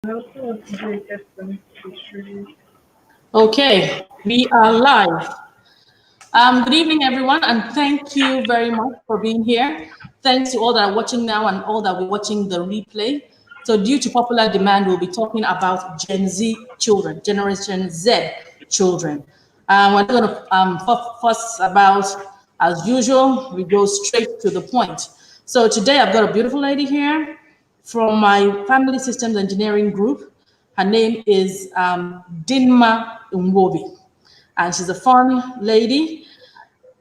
I also want to do a test on history. Okay, we are live. Good evening, everyone, and thank you very much for being here. Thanks to all that are watching now and all that will be watching the replay. So, due to popular demand, we'll be talking about Gen Z children, Generation Z children. We're not going to fuss about, as usual, we go straight to the point. So, today I've got a beautiful lady here from my family systems engineering group. Her name is Dinma Nwobi, and she's a fun lady.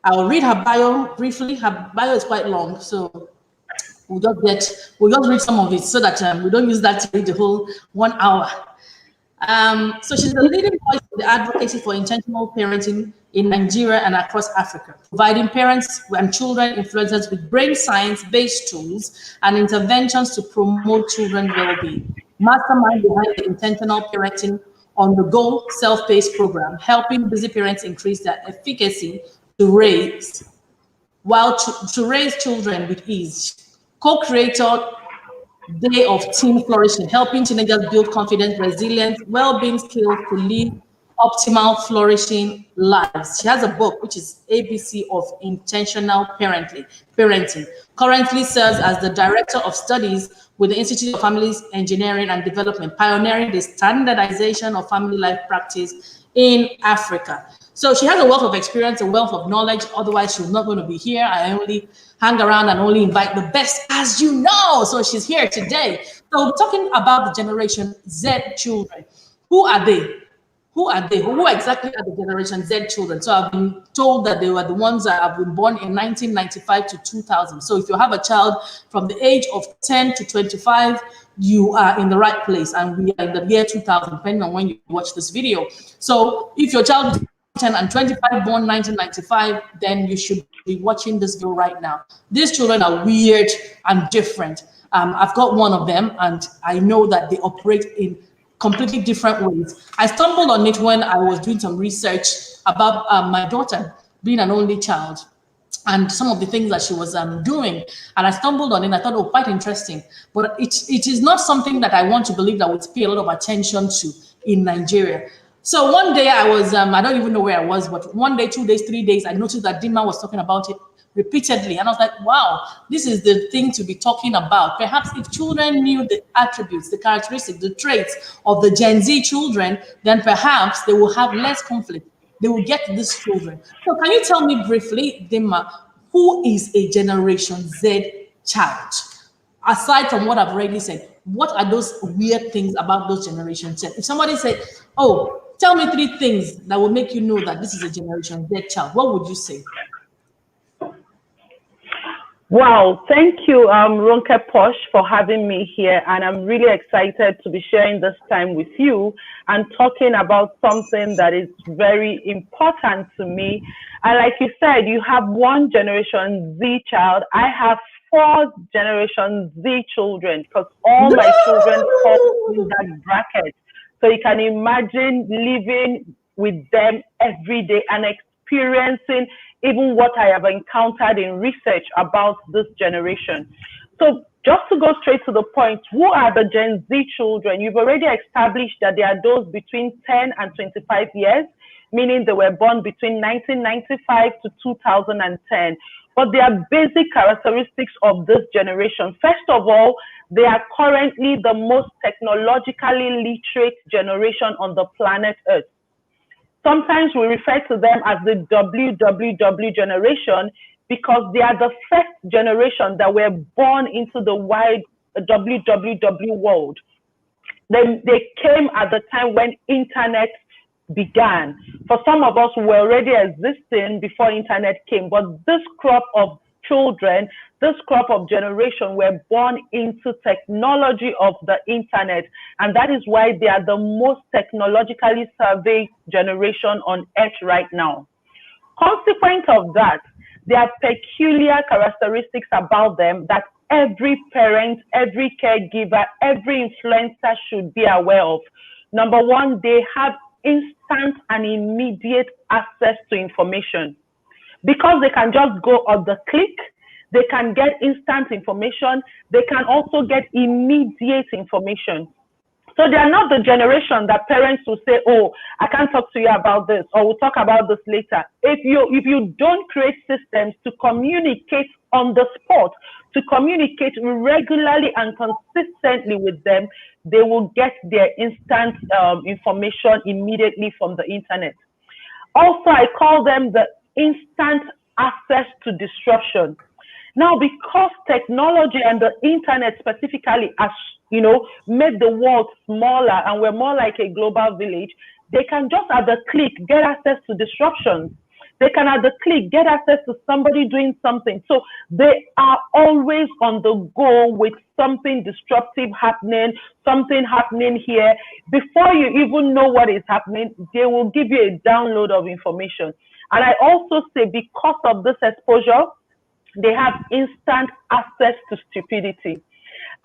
I'll read her bio briefly. Her bio is quite long, so we'll just read some of it so that we don't use that to read the whole 1 hour. So she's the leading voice for the advocacy for intentional parenting in Nigeria and across Africa, providing parents and children influencers with brain science-based tools and interventions to promote children's well-being. Mastermind behind the intentional parenting on the Go self-paced program, helping busy parents increase their efficacy to raise to raise children with ease. Co-creator Day of Teen Flourishing, helping teenagers build confidence, resilience, well-being skills to live optimal, flourishing lives. She has a book, which is ABC of Intentional Parenting. Currently serves as the Director of Studies with the Institute of Families Engineering and Development, pioneering the standardization of family life practice in Africa. So she has a wealth of experience, a wealth of knowledge. Otherwise, she's not going to be here. I only hang around and only invite the best, as you know. So she's here today. So we're talking about the Generation Z children. Who are they? Who are they? Who exactly are the Generation Z children? So I've been told that they were the ones that have been born in 1995 to 2000. So if you have a child from the age of 10 to 25, you are in the right place. And we are in the year 2000, depending on when you watch this video. So if your child is 10 and 25, born 1995, then you should be watching this video right now. These children are weird and different. I've got one of them, and I know that they operate in completely different ways. I stumbled on it when I was doing some research about my daughter being an only child and some of the things that she was doing. And I stumbled on it and I thought, oh, quite interesting. But it is not something that I want to believe that would pay a lot of attention to in Nigeria. So one day I was, I don't even know where I was, but one day, 2 days, 3 days, I noticed that Dima was talking about it repeatedly. And I was like, wow, this is the thing to be talking about. Perhaps if children knew the attributes, the characteristics, the traits of the Gen Z children, then perhaps they will have less conflict. They will get these children. So can you tell me briefly, Dima, who is a Generation Z child? Aside from what I've already said, what are those weird things about those Generation Z? If somebody said, oh, tell me 3 things that will make you know that this is a Generation Z child, what would you say? Wow, thank you, RonkePosh, for having me here. And I'm really excited to be sharing this time with you and talking about something that is very important to me. And like you said, you have one Generation Z child. I have 4 Generation Z children because all my children fall in that bracket. So you can imagine living with them every day and experiencing even what I have encountered in research about this generation. So just to go straight to the point, who are the Gen Z children? You've already established that they are those between 10 and 25 years, meaning they were born between 1995 to 2010. But there are basic characteristics of this generation. First of all, they are currently the most technologically literate generation on the planet Earth. Sometimes we refer to them as the WWW generation because they are the first generation that were born into the wide WWW world. They came at the time when internet began. For some of us, we were already existing before internet came, but this crop of children, this crop of generation were born into technology of the internet. And that is why they are the most technologically savvy generation on earth right now. Consequent of that, there are peculiar characteristics about them that every parent, every caregiver, every influencer should be aware of. Number one, they have instant and immediate access to information. Because they can just go on the click, they can get instant information, they can also get immediate information. So they are not the generation that parents will say, oh, I can't talk to you about this, or we'll talk about this later. If you don't create systems to communicate on the spot, to communicate regularly and consistently with them, they will get their instant information immediately from the internet. Also, I call them the instant access to disruption. Now, because technology and the internet specifically has, made the world smaller and we're more like a global village, they can just at the click get access to disruptions. They can at the click get access to somebody doing something. So they are always on the go with something disruptive happening, something happening here. Before you even know what is happening, they will give you a download of information. And I also say because of this exposure, they have instant access to stupidity.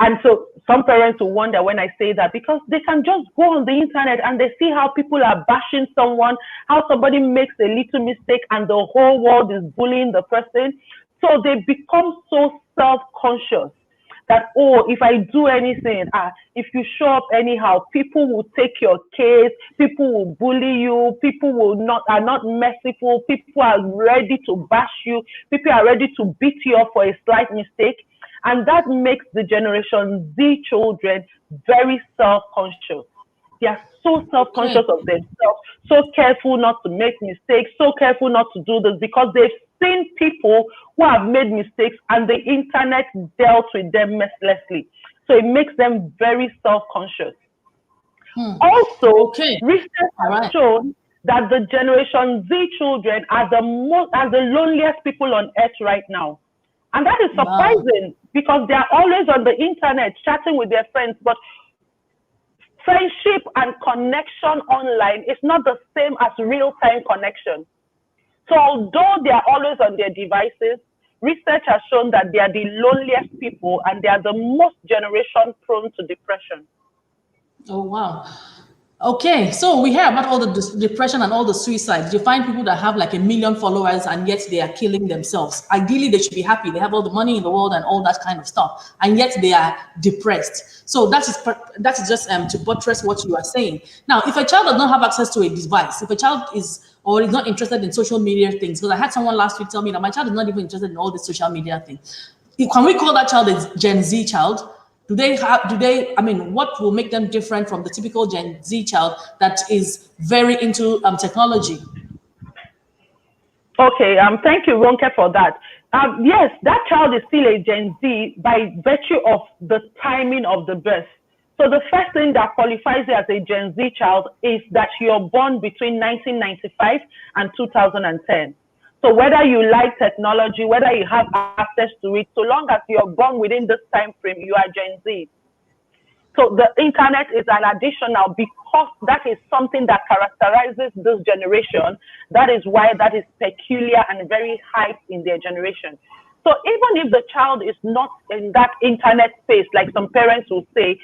And so some parents will wonder when I say that, because they can just go on the internet and they see how people are bashing someone, how somebody makes a little mistake and the whole world is bullying the person. So they become so self-conscious that, oh, if I do anything, if you show up anyhow, people will take your case, people will bully you, people are not merciful, people are ready to bash you, people are ready to beat you up for a slight mistake. And that makes the Generation Z children very self-conscious. They are so self-conscious of themselves, so careful not to make mistakes, so careful not to do this, because they've seen people who have made mistakes and the internet dealt with them mercilessly. So it makes them very self-conscious. Also, research has shown that the Generation Z children are the loneliest people on earth right now. And that is surprising because they are always on the internet chatting with their friends, but friendship and connection online is not the same as real-time connection. So although they are always on their devices, research has shown that they are the loneliest people and they are the most generation prone to depression. Oh, wow. Okay, so we hear about all the depression and all the suicides. You find people that have like 1 million followers and yet they are killing themselves. Ideally, they should be happy. They have all the money in the world and all that kind of stuff, and yet they are depressed. So that is just to buttress what you are saying. Now, if a child does not have access to a device, if a child is not interested in social media things, because I had someone last week tell me that my child is not even interested in all this social media thing. Can we call that child a Gen Z child? What will make them different from the typical Gen Z child that is very into technology? Okay, thank you, Ronke, for that. Yes, that child is still a Gen Z by virtue of the timing of the birth. So the first thing that qualifies you as a Gen Z child is that you're born between 1995 and 2010. So whether you like technology, whether you have access to it, so long as you're born within this time frame, you are Gen Z. So the internet is an additional, because that is something that characterizes this generation. That is why that is peculiar and very hyped in their generation. So even if the child is not in that internet space, like some parents will say,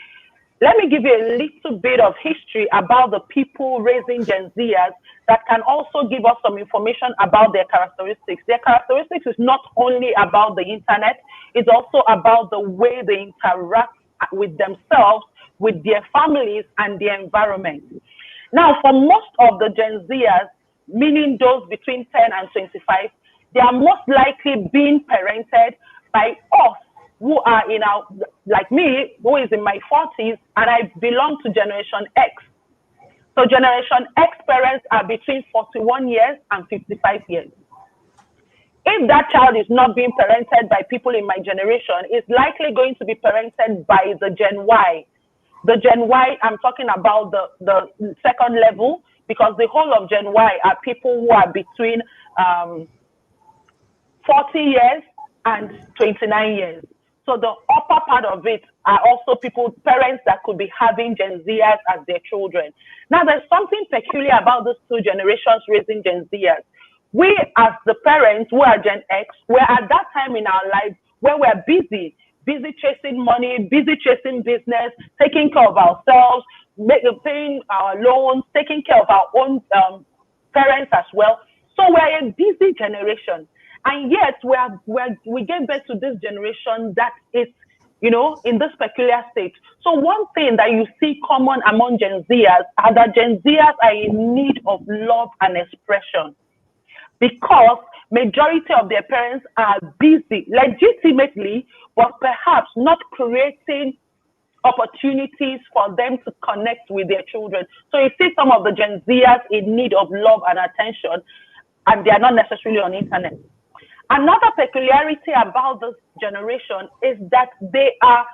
let me give you a little bit of history about the people raising Gen Zers that can also give us some information about their characteristics. Their characteristics is not only about the internet, it's also about the way they interact with themselves, with their families, and their environment. Now, for most of the Gen Zers, meaning those between 10 and 25, they are most likely being parented by us, who are like me, who is in my 40s, and I belong to Generation X. So Generation X parents are between 41 years and 55 years. If that child is not being parented by people in my generation, it's likely going to be parented by the Gen Y. The Gen Y, I'm talking about the second level, because the whole of Gen Y are people who are between 40 years and 29 years. So the upper part of it are also parents that could be having Gen Zers as their children. Now, there's something peculiar about these two generations raising Gen Zers. We, as the parents who are Gen X, we're at that time in our lives where we're busy chasing money, busy chasing business, taking care of ourselves, paying our loans, taking care of our own parents as well. So we're a busy generation. And yet we gave birth to this generation that is you know, in this peculiar state. So one thing that you see common among Gen Zers are that Gen Zers are in need of love and expression, because majority of their parents are busy legitimately, but perhaps not creating opportunities for them to connect with their children. So you see some of the Gen Zers in need of love and attention, and they are not necessarily on internet. Another peculiarity about this generation is that they are,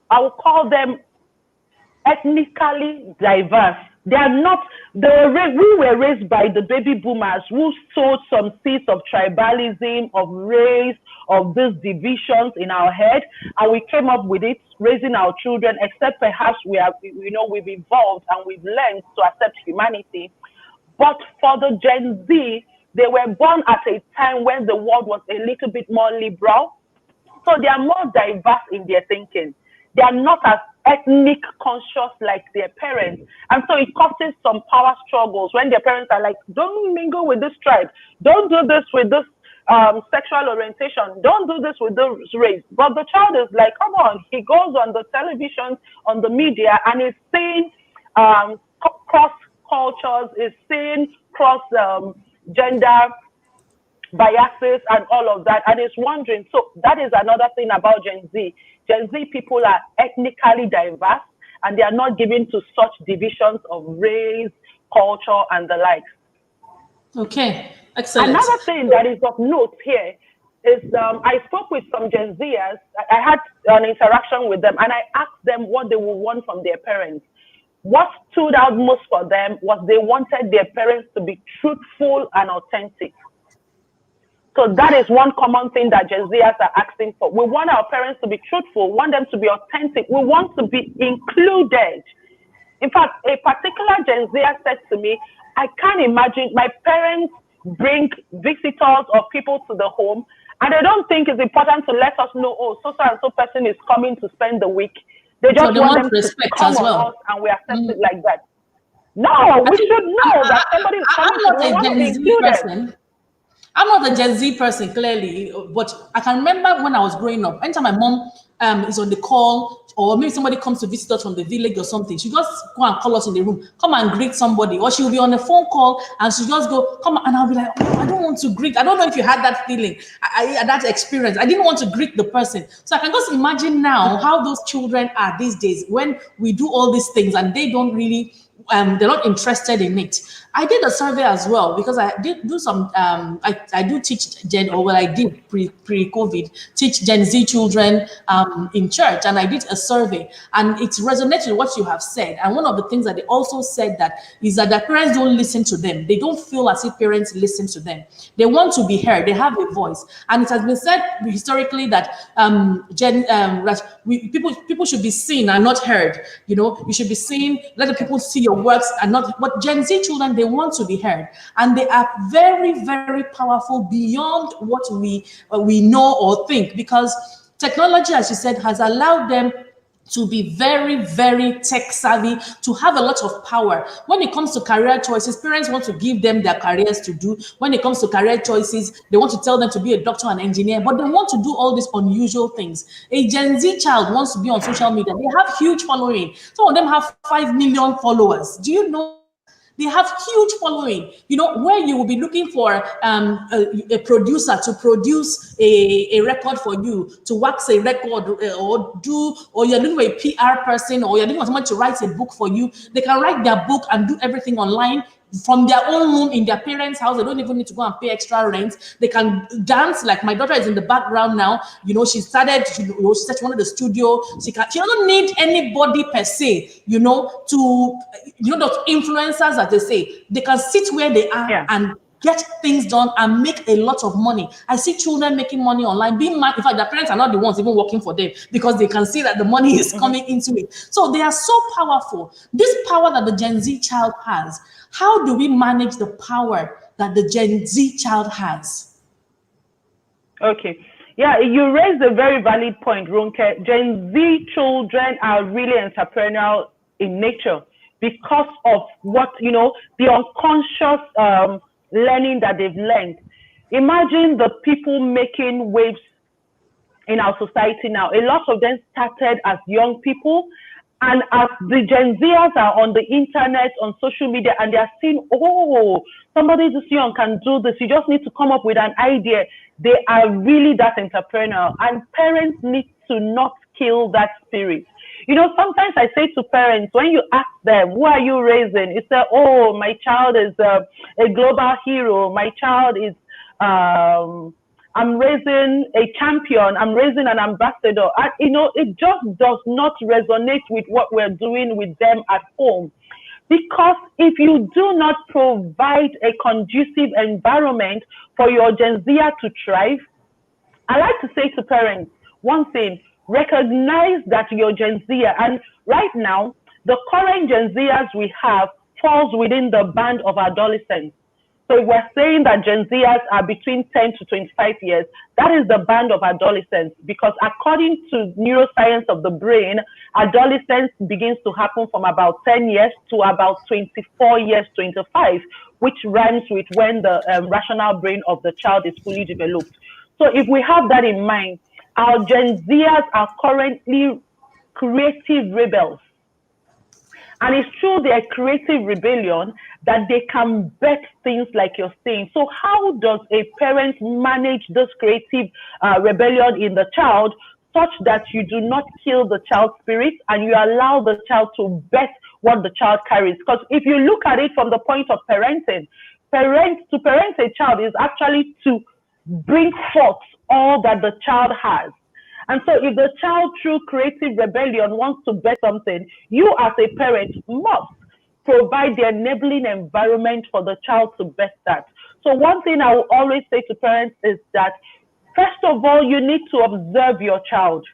I will call them, ethnically diverse. They are not, we were raised by the baby boomers who sowed some seeds of tribalism, of race, of these divisions in our head, and we came up with it, raising our children, except perhaps we've evolved and we've learned to accept humanity. But for the Gen Z, they were born at a time when the world was a little bit more liberal. So they are more diverse in their thinking. They are not as ethnic conscious like their parents. And so it causes some power struggles when their parents are like, don't mingle with this tribe. Don't do this with this sexual orientation. Don't do this with this race. But the child is like, come on. He goes on the television, on the media, and is seeing cross cultures, is seeing cross gender biases and all of that, and is wondering. So that is another thing about Gen Z. Gen Z people are ethnically diverse, and they are not given to such divisions of race, culture, and the like. Okay, excellent. Another thing that is of note here is I spoke with some Gen Zers. I had an interaction with them, and I asked them what they would want from their parents. What stood out most for them was they wanted their parents to be truthful and authentic. So that is one common thing that Gen Zers are asking for. We want our parents to be truthful, we want them to be authentic, we want to be included. In fact, a particular Gen Zer said to me, I can't imagine my parents bring visitors or people to the home, and they don't think it's important to let us know, oh, so-and-so person is coming to spend the week. They just want them to come on us, and we accept it like that. No, we should know that somebody is coming to the home to be included. I'm not a Gen Z person, clearly, but I can remember when I was growing up, anytime my mom is on the call, or maybe somebody comes to visit us from the village or something, she just go and call us in the room, come and greet somebody, or she'll be on a phone call and she just go, come, and I'll be like, oh, I don't want to greet. I don't know if you had that feeling, that experience. I didn't want to greet the person. So I can just imagine now how those children are these days when we do all these things and they don't really, they're not interested in it. I did a survey as well because I did do some, I do teach I did pre-COVID, teach Gen Z children in church, and I did a survey, and it resonated with what you have said. And one of the things that they also said that is that their parents don't listen to them. They don't feel as if parents listen to them. They want to be heard. They have a voice. And it has been said historically that people should be seen and not heard. You know, you should be seen, let the people see your works and not. But Gen Z children, they want to be heard, and they are very, very powerful beyond what we know or think, because technology, as you said, has allowed them to be very, very tech savvy, to have a lot of power. When it comes to career choices, parents want to give them their careers to do. When it comes to career choices, they want to tell them to be a doctor and engineer, but they want to do all these unusual things. A Gen Z child wants to be on social media. They have huge following. Some of them have 5 million followers. Do you know? They have huge following, you know, where you will be looking for a producer to produce a record for you, to wax a record, or you're looking for a PR person, or you're looking for someone to write a book for you. They can write their book and do everything online from their own room in their parents' house. They don't even need to go and pay extra rent. They can dance. Like my daughter is in the background now. You know, she started. She wanted the studio. She doesn't need anybody per se. You know, those influencers that they say, they can sit where they are and get things done and make a lot of money. I see children making money online. In fact, their parents are not the ones even working for them, because they can see that the money is coming into it. So they are so powerful. This power that the Gen Z child has, how do we manage the power that the Gen Z child has? Okay. Yeah, you raised a very valid point, Ronke. Gen Z children are really entrepreneurial in nature because of what, you know, the unconscious learning that they've learned. Imagine the people making waves in our society now. A lot of them started as young people. And as the Gen Zers are on the internet, on social media, and they are seeing, oh, somebody this young can do this. You just need to come up with an idea. They are really that entrepreneurial. And parents need to not kill that spirit. You know, sometimes I say to parents, when you ask them, who are you raising? You say, oh, my child is a global hero. My child is, I'm raising a champion. I'm raising an ambassador. And, you know, it just does not resonate with what we're doing with them at home. Because if you do not provide a conducive environment for your Gen Zer to thrive, I like to say to parents, one thing, recognize that you're Gen Z, and right now, the current Gen Zers we have falls within the band of adolescents. So if we're saying that Gen Zers are between 10 to 25 years, that is the band of adolescents, because according to neuroscience of the brain, adolescence begins to happen from about 10 years to about 24 years, 25, which rhymes with when the rational brain of the child is fully developed. So if we have that in mind, our Gen Zers are currently creative rebels. And it's through their creative rebellion that they can bet things like you're saying. So how does a parent manage this creative rebellion in the child such that you do not kill the child's spirit and you allow the child to bet what the child carries? Because if you look at it from the point of parenting, to parent a child is actually to bring forth all that the child has. And so if the child through creative rebellion wants to bet something, you as a parent must provide the enabling environment for the child to bet that. So one thing I will always say to parents is that, first of all, you need to observe your child.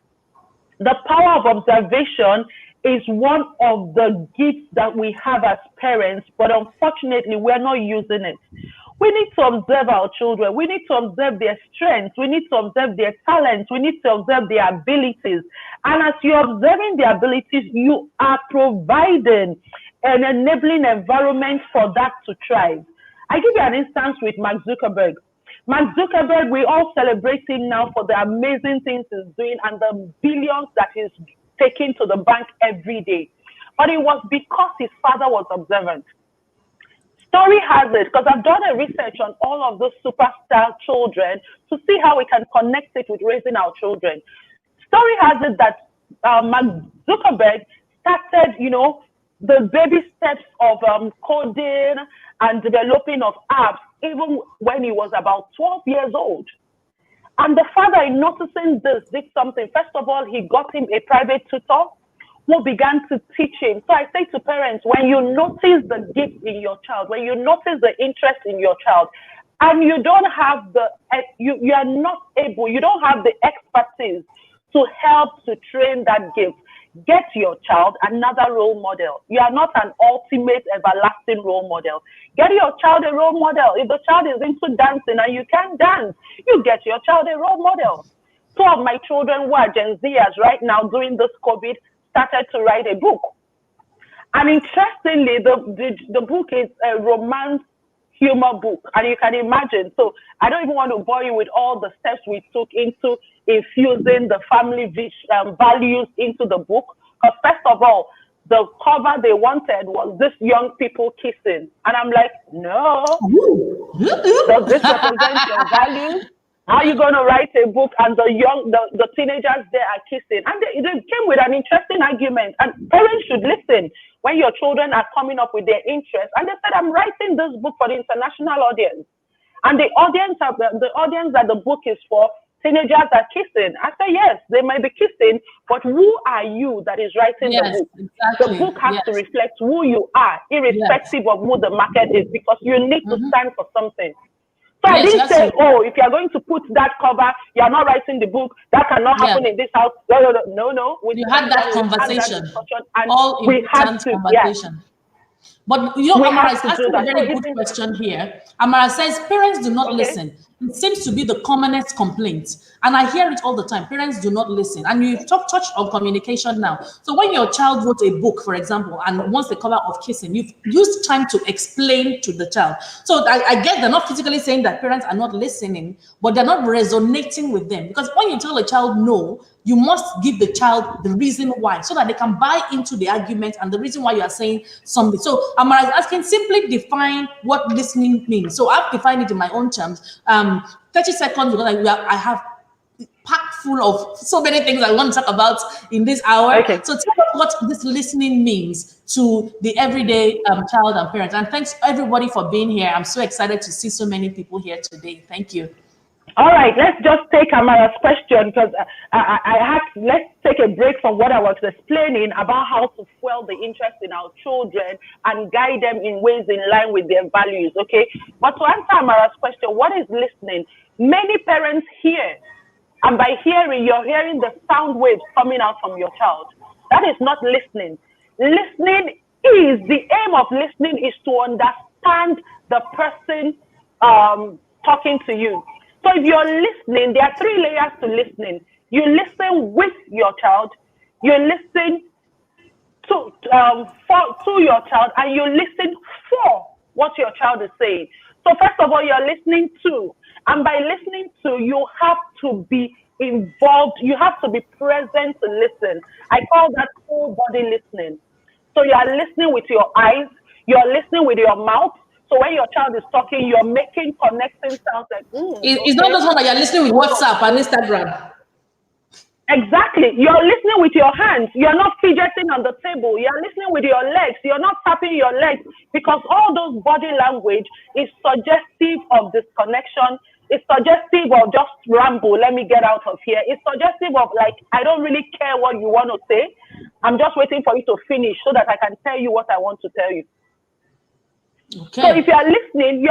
The power of observation is one of the gifts that we have as parents, but unfortunately, we're not using it. We need to observe our children. We need to observe their strengths. We need to observe their talents. We need to observe their abilities. And as you're observing their abilities, you are providing an enabling environment for that to thrive. I give you an instance with Mark Zuckerberg. Mark Zuckerberg, we all celebrate him now for the amazing things he's doing and the billions that he's taking to the bank every day. But it was because his father was observant. Story has it, because I've done a research on all of those superstar children to see how we can connect it with raising our children. Story has it that Mark Zuckerberg started, you know, the baby steps of coding and developing of apps even when he was about 12 years old. And the father, in noticing this, did something. First of all, he got him a private tutor who began to teach him. So I say to parents, when you notice the gift in your child, when you notice the interest in your child, and you don't have the, you are not able, you don't have the expertise to help to train that gift, get your child another role model. You are not an ultimate everlasting role model. Get your child a role model. If the child is into dancing and you can dance, you get your child a role model. Two of my children who are Gen Zers right now during this COVID started to write a book. And interestingly, the book is a romance humor book. And you can imagine, so I don't even want to bore you with all the steps we took into infusing the family values into the book. Because first of all, the cover they wanted was this young people kissing. And I'm like, no. Does this represent your values? How are you going to write a book and the teenagers there are kissing? And they came with an interesting argument. And parents should listen when your children are coming up with their interests. And they said, I'm writing this book for the international audience. And the audience that the book is for, teenagers are kissing. I say, yes, they might be kissing, but who are you that is writing the book? Exactly. The book has to reflect who you are, irrespective of who the market is, because you need to stand for something. So I didn't say, oh, if you're going to put that cover, you're not writing the book, that cannot happen in this house. No. You had that conversation. And all we had to, conversation. But you know, Amara is asking a very good question here. Amara says, parents do not listen. It seems to be the commonest complaint. And I hear it all the time. Parents do not listen. And you've touched on communication now. So when your child wrote a book, for example, and wants the cover of kissing, you've used time to explain to the child. So I get they're not physically saying that parents are not listening, but they're not resonating with them. Because when you tell a child no, you must give the child the reason why, so that they can buy into the argument and the reason why you are saying something. So Amara is asking, simply define what listening means. So I've defined it in my own terms. 30 seconds, because I have packed full of so many things I want to talk about in this hour. Okay. So tell us what this listening means to the everyday child and parent. And thanks everybody for being here. I'm so excited to see so many people here today. Thank you. All right, let's just take Amara's question, because let's take a break from what I was explaining about how to fuel the interest in our children and guide them in ways in line with their values, okay? But to answer Amara's question, what is listening? Many parents hear, and by hearing, you're hearing the sound waves coming out from your child. That is not listening. Listening is, the aim of listening is to understand the person talking to you. So if you're listening, there are 3 layers to listening. You listen with your child, you listen to your child, and you listen for what your child is saying. So first of all, you're listening to, and by listening to, you have to be involved, you have to be present to listen. I call that whole body listening. So you are listening with your eyes, you're listening with your mouth. So when your child is talking, you're making connecting sounds like, It's not just one that you're listening with WhatsApp and Instagram. Exactly. You're listening with your hands. You're not fidgeting on the table. You're listening with your legs. You're not tapping your legs, because all those body language is suggestive of disconnection. It's suggestive of just ramble. Let me get out of here. It's suggestive of like, I don't really care what you want to say. I'm just waiting for you to finish so that I can tell you what I want to tell you. Okay. So if you're listening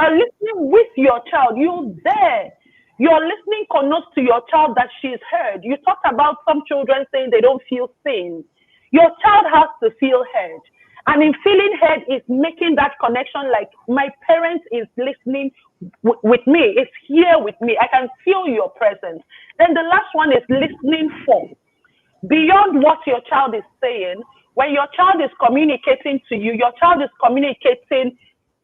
with your child. You're there. Your listening connotes to your child that she's heard. You talked about some children saying they don't feel seen. Your child has to feel heard. And in feeling heard is making that connection, like my parent is listening with me, is here with me. I can feel your presence. Then the last one is listening for. Beyond what your child is saying, when your child is communicating to you, your child is communicating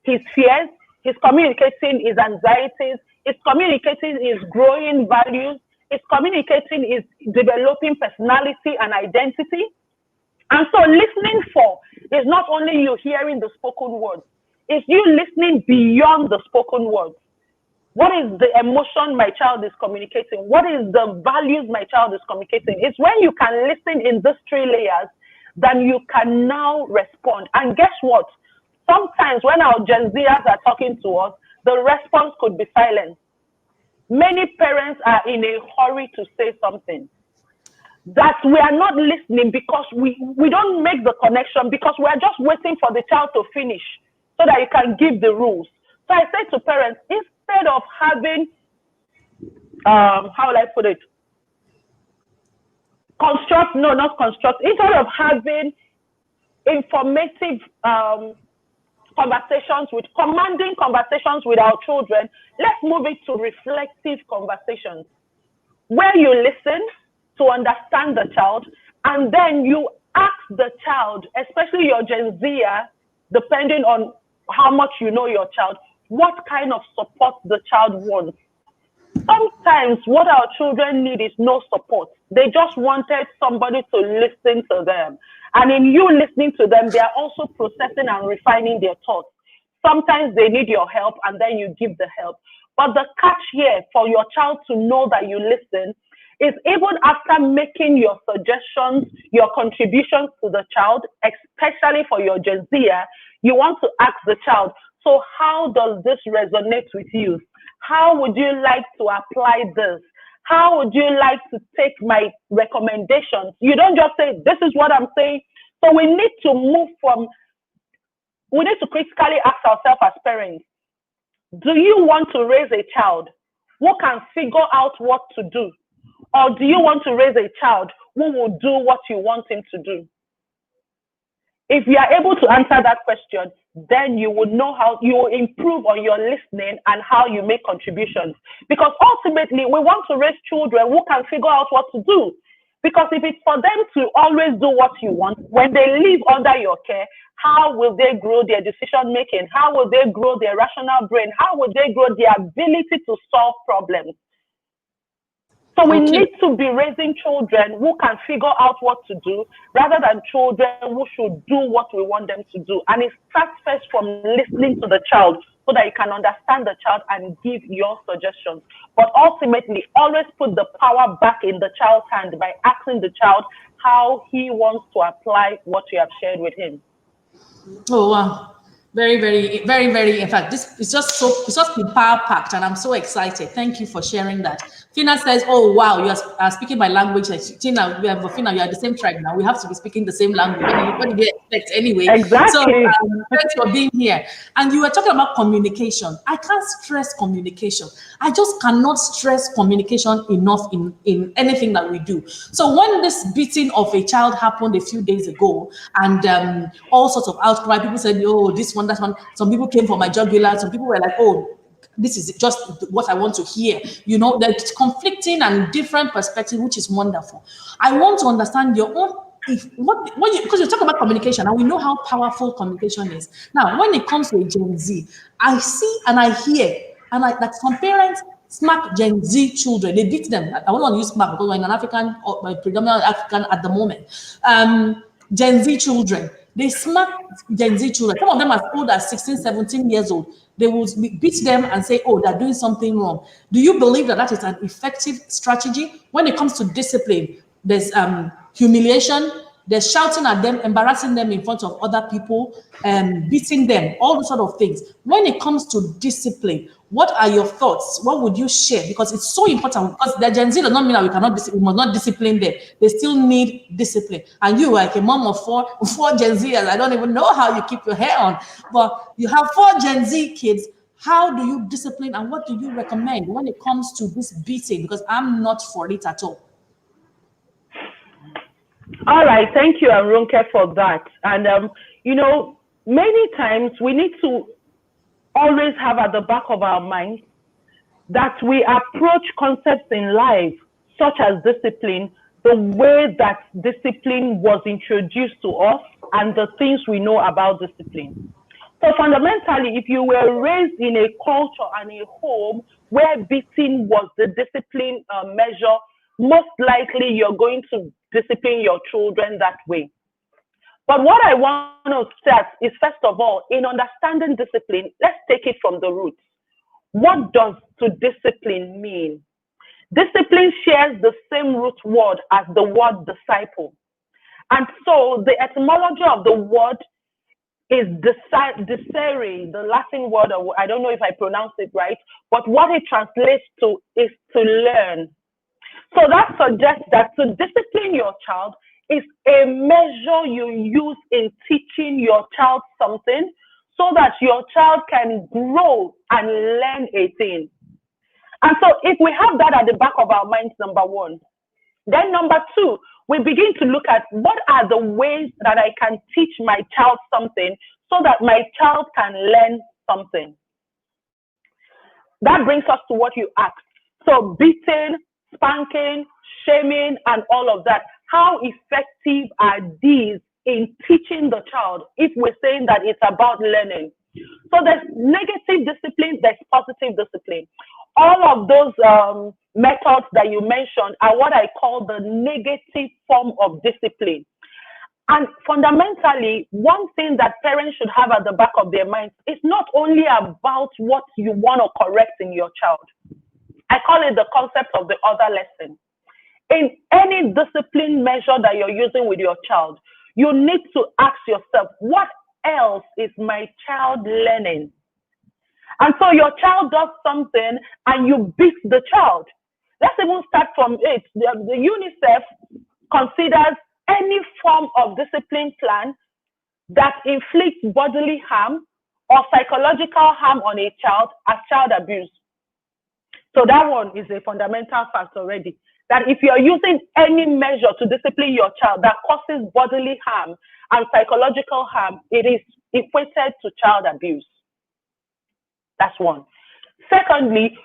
his fears, he's communicating his anxieties, he's communicating his growing values, he's communicating his developing personality and identity. And so listening for is not only you hearing the spoken words, it's you listening beyond the spoken words. What is the emotion my child is communicating? What is the values my child is communicating? It's when you can listen in these 3 layers, then you can now respond. And guess what? Sometimes when our Gen Zers are talking to us, the response could be silence. Many parents are in a hurry to say something. That we are not listening because we don't make the connection, because we are just waiting for the child to finish so that you can give the rules. So I say to parents, instead of having, how will I put it? Instead of having informative commanding conversations with our children, let's move it to reflective conversations, where you listen to understand the child, and then you ask the child, especially your Gen Zer, depending on how much you know your child, what kind of support the child wants. Sometimes what our children need is no support. They just wanted somebody to listen to them. And in you listening to them, they are also processing and refining their thoughts. Sometimes they need your help, and then you give the help. But the catch here for your child to know that you listen is, even after making your suggestions, your contributions to the child, especially for your Gen Z, you want to ask the child, so how does this resonate with you? How would you like to apply this? How would you like to take my recommendations? You don't just say, this is what I'm saying. So we need to we need to critically ask ourselves as parents, do you want to raise a child who can figure out what to do? Or do you want to raise a child who will do what you want him to do? If you are able to answer that question, then you will know how you will improve on your listening and how you make contributions. Because ultimately, we want to raise children who can figure out what to do. Because if it's for them to always do what you want, when they live under your care, how will they grow their decision making? How will they grow their rational brain? How will they grow their ability to solve problems? So we need to be raising children who can figure out what to do rather than children who should do what we want them to do. And it starts first from listening to the child so that you can understand the child and give your suggestions. But ultimately, always put the power back in the child's hand by asking the child how he wants to apply what you have shared with him. Oh, wow. Very, very, very, very. In fact, this is just so, it's just been power packed, and I'm so excited. Thank you for sharing that. Fina says, oh, wow, you are speaking my language. Tina, Fina, you are the same tribe now. We have to be speaking the same language. What do you expect anyway? Exactly. So, thanks for being here. And you were talking about communication. I can't stress communication. I just cannot stress communication enough in anything that we do. So when this beating of a child happened a few days ago, and all sorts of outcry, people said, oh, this one, that one. Some people came for my jugular. Some people were like, oh, this is just what I want to hear. You know, there's conflicting and different perspectives, which is wonderful. I want to understand your own. Because you talk about communication and we know how powerful communication is. Now, when it comes to a Gen Z, I see and I hear and like some parents smack Gen Z children. They beat them. I won't want to use smack because we're in an African or predominantly African at the moment. Gen Z children. They smack Gen Z children. Some of them as old as 16, 17 years old. They will beat them and say, oh, they're doing something wrong. Do you believe that that is an effective strategy? When it comes to discipline, there's humiliation, there's shouting at them, embarrassing them in front of other people, beating them, all those sort of things. When it comes to discipline, what are your thoughts? What would you share? Because it's so important. Because the Gen Z does not mean that we must not discipline them. They still need discipline. And you, like a mom of four Gen Zers, I don't even know how you keep your hair on, but you have 4 Gen Z kids. How do you discipline and what do you recommend when it comes to this beating? Because I'm not for it at all. All right, thank you, Ronke, for that. And you know, many times we need to always have at the back of our minds that we approach concepts in life, such as discipline, the way that discipline was introduced to us and the things we know about discipline. So fundamentally, if you were raised in a culture and a home where beating was the discipline measure, most likely you're going to discipline your children that way. But what I want to start is, first of all, in understanding discipline, let's take it from the roots. What does to discipline mean? Discipline shares the same root word as the word disciple. And so the etymology of the word is discere, the Latin word, I don't know if I pronounce it right, but what it translates to is to learn. So that suggests that to discipline your child is a measure you use in teaching your child something so that your child can grow and learn a thing. And so if we have that at the back of our minds, number one, then number two, we begin to look at what are the ways that I can teach my child something so that my child can learn something. That brings us to what you asked. So beating, spanking, shaming, and all of that. How effective are these in teaching the child if we're saying that it's about learning? So there's negative discipline, there's positive discipline. All of those methods that you mentioned are what I call the negative form of discipline. And fundamentally, one thing that parents should have at the back of their minds is not only about what you want to correct in your child. I call it the concept of the other lesson. In any discipline measure that you're using with your child, you need to ask yourself, what else is my child learning? And so your child does something and you beat the child. Let's even start from it. The UNICEF considers any form of discipline plan that inflicts bodily harm or psychological harm on a child as child abuse. So that one is a fundamental fact already. that if you're using any measure to discipline your child that causes bodily harm and psychological harm, it is equated to child abuse. That's one. Secondly,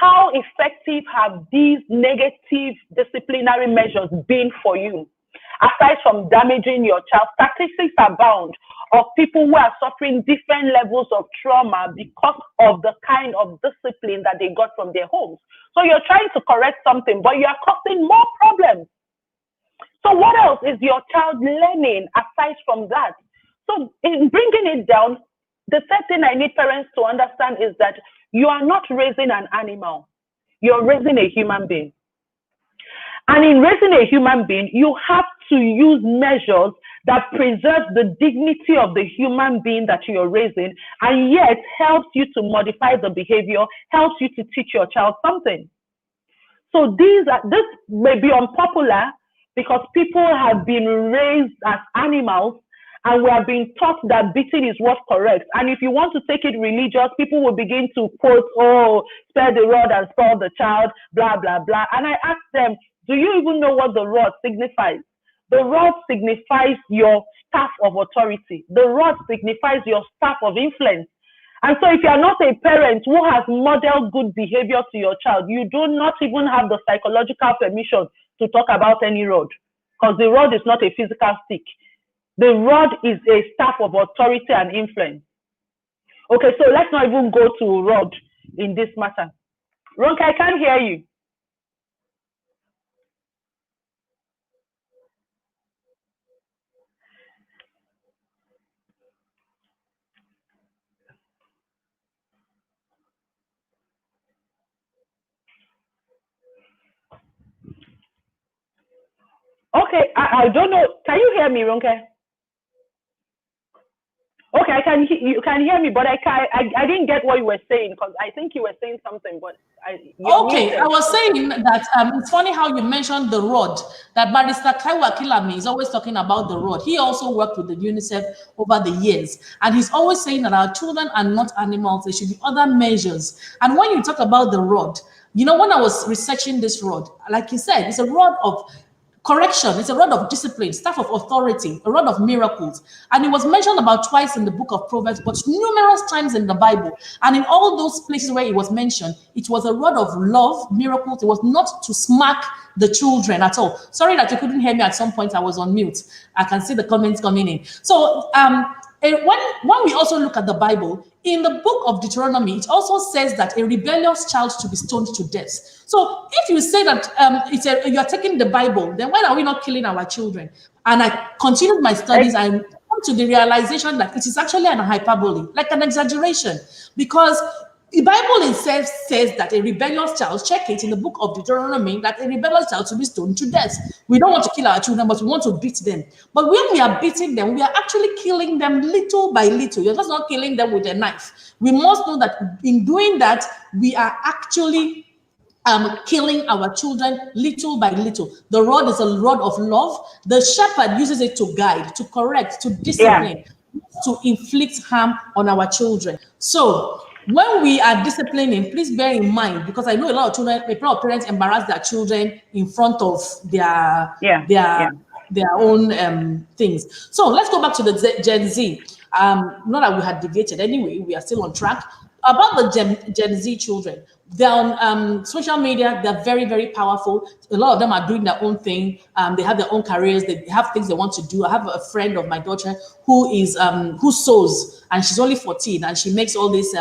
how effective have these negative disciplinary measures been for you? Aside from damaging your child, statistics abound of people who are suffering different levels of trauma because of the kind of discipline that they got from their homes. So you're trying to correct something, but you are causing more problems. So what else is your child learning aside from that? So in bringing it down, the third thing I need parents to understand is that you are not raising an animal. You're raising a human being. And in raising a human being, you have to use measures that preserve the dignity of the human being that you're raising, and yet helps you to modify the behavior, helps you to teach your child something. So this may be unpopular because people have been raised as animals, and we are being taught that beating is what corrects. And if you want to take it religious, people will begin to quote, oh, spare the rod and spoil the child, blah, blah, blah. And I ask them, do you even know what the rod signifies? The rod signifies your staff of authority. The rod signifies your staff of influence. And so if you are not a parent who has modeled good behavior to your child, you do not even have the psychological permission to talk about any rod, because the rod is not a physical stick. The rod is a staff of authority and influence. Okay, so let's not even go to rod in this matter. Ronke, I can't hear you. Okay, I don't know. Can you hear me, Ronke? Okay, you can hear me, but I didn't get what you were saying, because I think you were saying something, but okay, I was saying that it's funny how you mentioned the rod, that Barrister Kaiwa Kilami is always talking about the rod. He also worked with the UNICEF over the years, and he's always saying that our children are not animals, there should be other measures. And when you talk about the rod, you know, when I was researching this rod, like you said, it's a rod of correction, it's a rod of discipline, staff of authority, a rod of miracles. And it was mentioned about twice in the book of Proverbs, but numerous times in the Bible. And in all those places where it was mentioned, it was a rod of love, miracles. It was not to smack the children at all. Sorry that you couldn't hear me at some point. I was on mute. I can see the comments coming in. So when we also look at the Bible, in the book of Deuteronomy, it also says that a rebellious child should be stoned to death. So if you say that you are taking the Bible, then why are we not killing our children? And I continued my studies and come to the realization that it is actually an hyperbole, like an exaggeration, because the Bible itself says that a rebellious child, check it in the book of Deuteronomy, that a rebellious child should be stoned to death. We don't want to kill our children, but we want to beat them. But when we are beating them, we are actually killing them little by little. You're just not killing them with a knife. We must know that in doing that, we are actually killing our children little by little. The rod is a rod of love. The shepherd uses it to guide, to correct, to discipline, to inflict harm on our children. So when we are disciplining, please bear in mind, because I know a lot of children, a lot of parents embarrass their children in front of their own things. So let's go back to the Gen Z. Not that we had deviated anyway, we are still on track. About the Gen Z children, they're on social media, they're very, very powerful. A lot of them are doing their own thing. They have their own careers, they have things they want to do. I have a friend of my daughter who sews, and she's only 14, and she makes all these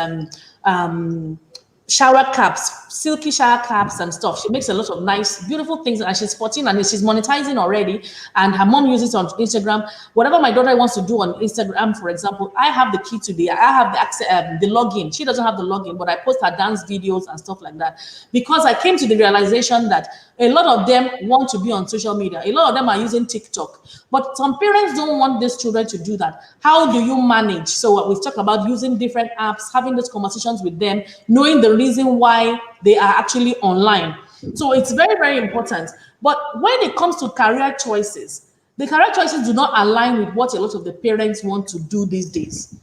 shower caps, silky shower caps and stuff. She makes a lot of nice, beautiful things, and she's 14 and she's monetizing already. And her mom uses it on Instagram. Whatever my daughter wants to do on Instagram, for example, I have the key to I have the access, the login. She doesn't have the login, but I post her dance videos and stuff like that, because I came to the realization that a lot of them want to be on social media. A lot of them are using TikTok, but some parents don't want these children to do that. How do you manage? So we've talked about using different apps, having those conversations with them, knowing the reason why they are actually online. So it's very, very important. But when it comes to career choices, the career choices do not align with what a lot of the parents want to do these days.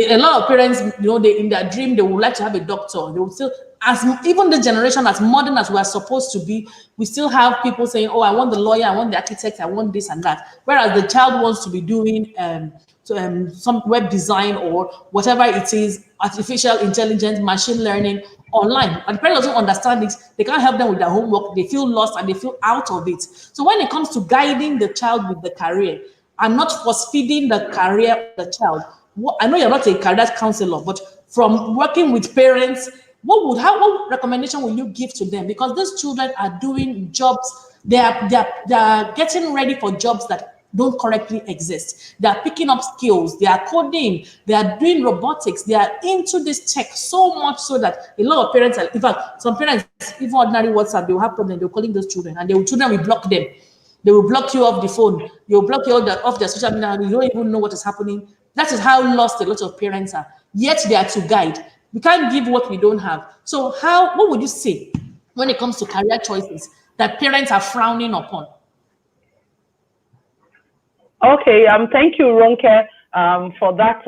A lot of parents, you know, in their dream, they would like to have a doctor. They would still, as even the generation, as modern as we're supposed to be, we still have people saying, oh, I want the lawyer, I want the architect, I want this and that. Whereas the child wants to be doing some web design or whatever it is, artificial intelligence, machine learning online. And the parents don't understand it. They can't help them with their homework. They feel lost and they feel out of it. So when it comes to guiding the child with the career and not force feeding the career of the child, I know you're not a career counselor, but from working with parents, what recommendation will you give to them? Because these children are doing jobs, they are getting ready for jobs that don't correctly exist. They are picking up skills, they are coding, they are doing robotics, they are into this tech so much so that a lot of parents are, in fact, some parents, even ordinary WhatsApp, they will have problems, they're calling those children, and the children will block them. They will block you off the phone. They'll block you off their social media. You don't even know what is happening. That is how lost a lot of parents are. Yet they are to guide. We can't give what we don't have. So what would you say when it comes to career choices that parents are frowning upon? Okay, thank you, Ronke, for that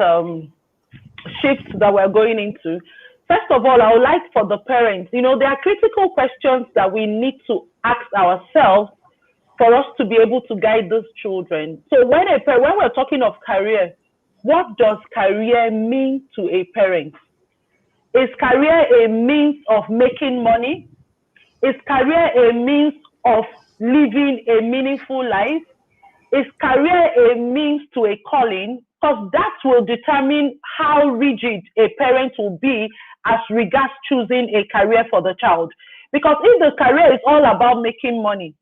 shift that we're going into. First of all, I would like for the parents, there are critical questions that we need to ask ourselves for us to be able to guide those children. So when we're talking of career, what does career mean to a parent? Is career a means of making money? Is career a means of living a meaningful life? Is career a means to a calling? Because that will determine how rigid a parent will be as regards choosing a career for the child. Because if the career is all about making money,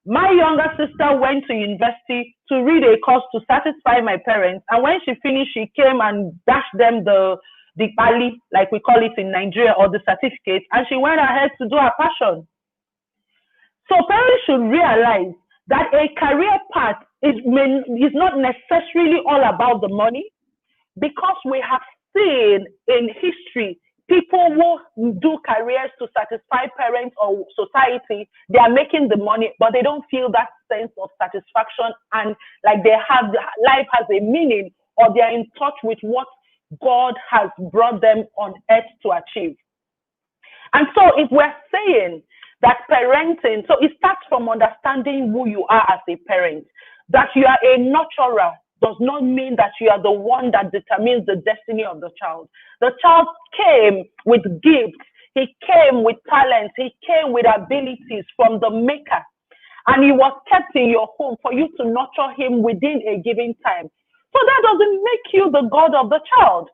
my younger sister went to university to read a course to satisfy my parents. And when she finished, she came and dashed them the pali, like we call it in Nigeria, or the certificate, and she went ahead to do her passion. So parents should realize that a career path is not necessarily all about the money, because we have seen in history people who do careers to satisfy parents or society, they are making the money, but they don't feel that sense of satisfaction and like life has a meaning, or they are in touch with what God has brought them on earth to achieve. And so if we're saying that parenting, so it starts from understanding who you are as a parent, that you are a nurturer does not mean that you are the one that determines the destiny of the child. The child came with gifts, he came with talents, he came with abilities from the maker, and he was kept in your home for you to nurture him within a given time. So that doesn't make you the God of the child.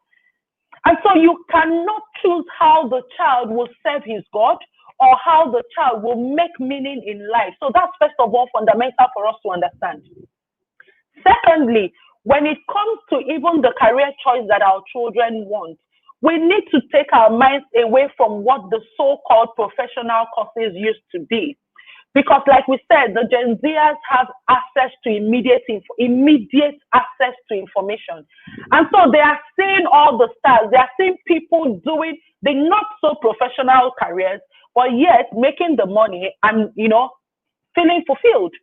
And so you cannot choose how the child will serve his God or how the child will make meaning in life. So that's first of all fundamental for us to understand. Secondly, when it comes to even the career choice that our children want, we need to take our minds away from what the so-called professional courses used to be. Because like we said, the Gen Zers have access to immediate access to information. And so they are seeing all the stars. They are seeing people doing the not so professional careers, but yet making the money and, feeling fulfilled.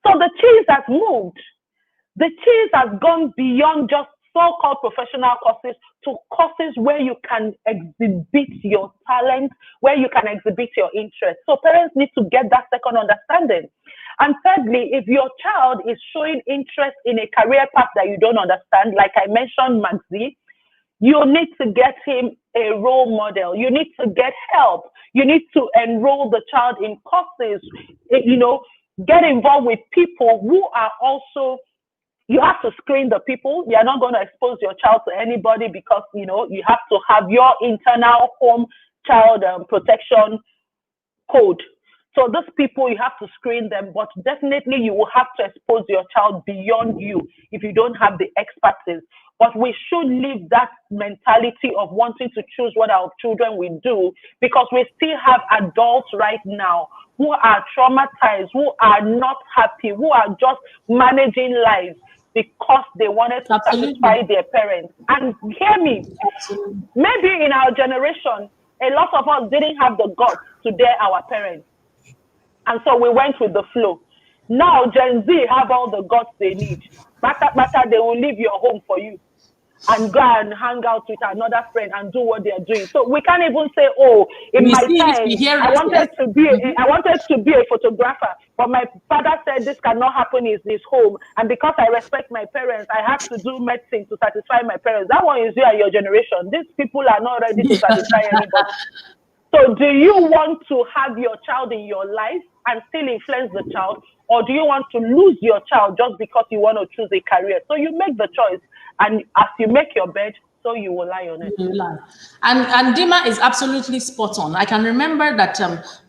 So the cheese has moved. The cheese has gone beyond just so-called professional courses to courses where you can exhibit your talent, where you can exhibit your interest. So parents need to get that second understanding. And thirdly, if your child is showing interest in a career path that you don't understand, like I mentioned, Maxi, you need to get him a role model. You need to get help. You need to enroll the child in courses, get involved with people who are also. You have to screen the people. You're not going to expose your child to anybody because, you have to have your internal home child protection code. So those people, you have to screen them, but definitely you will have to expose your child beyond you if you don't have the expertise. But we should leave that mentality of wanting to choose what our children will do, because we still have adults right now who are traumatized, who are not happy, who are just managing lives because they wanted to satisfy their parents. And hear me, maybe in our generation, a lot of us didn't have the guts to dare our parents. And so we went with the flow. Now Gen Z have all the guts they need. Bata, they will leave your home for you. and go and hang out with another friend and do what they are doing. So we can't even say, oh, in We my see it, time, we hear it, I wanted yes. to be I wanted to be a photographer, but my father said this cannot happen in his home. And because I respect my parents, I have to do medicine to satisfy my parents. That one is you and your generation. These people are not ready to satisfy anybody. So do you want to have your child in your life and still influence the child? Or do you want to lose your child just because you want to choose a career? So you make the choice. And as you make your bed, so you will lie on it. And Dima is absolutely spot on. I can remember that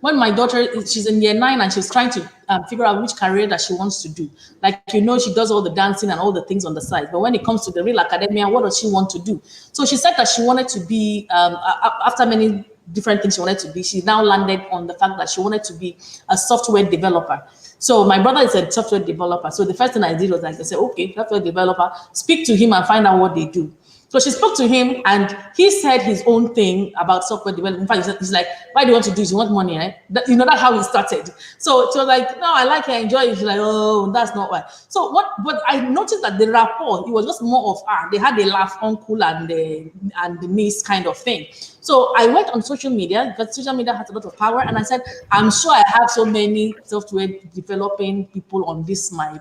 when my daughter, she's in year 9 and she's trying to figure out which career that she wants to do. Like, you know, she does all the dancing and all the things on the side. But when it comes to the real academia, what does she want to do? So she said that she wanted to be, after many different things she wanted to be, she now landed on the fact that she wanted to be a software developer. So my brother is a software developer. So the first thing I did was like, I said, okay, software developer, speak to him and find out what they do. So she spoke to him and he said his own thing about software development. In fact, he's like, why do you want to do this? You want money, eh? That, you know, that's how he started. So she was like, no, I like it, I enjoy it. She's like, oh, that's not why. So but I noticed that the rapport, it was just more of, they had a laugh, uncle and the niece kind of thing. So I went on social media because social media has a lot of power. And I said, I'm sure I have so many software developing people on this, my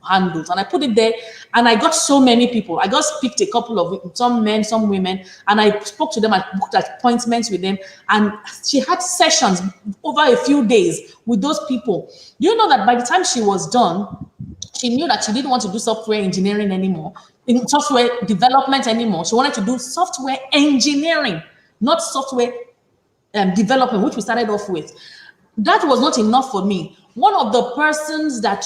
handles. And I put it there and I got so many people. I just picked a couple of some men, some women, and I spoke to them. I booked appointments with them. And she had sessions over a few days with those people. You know that by the time she was done, she knew that she didn't want to do software engineering anymore, in software development anymore. She wanted to do software engineering, not software development, which we started off with. That was not enough for me. One of the persons that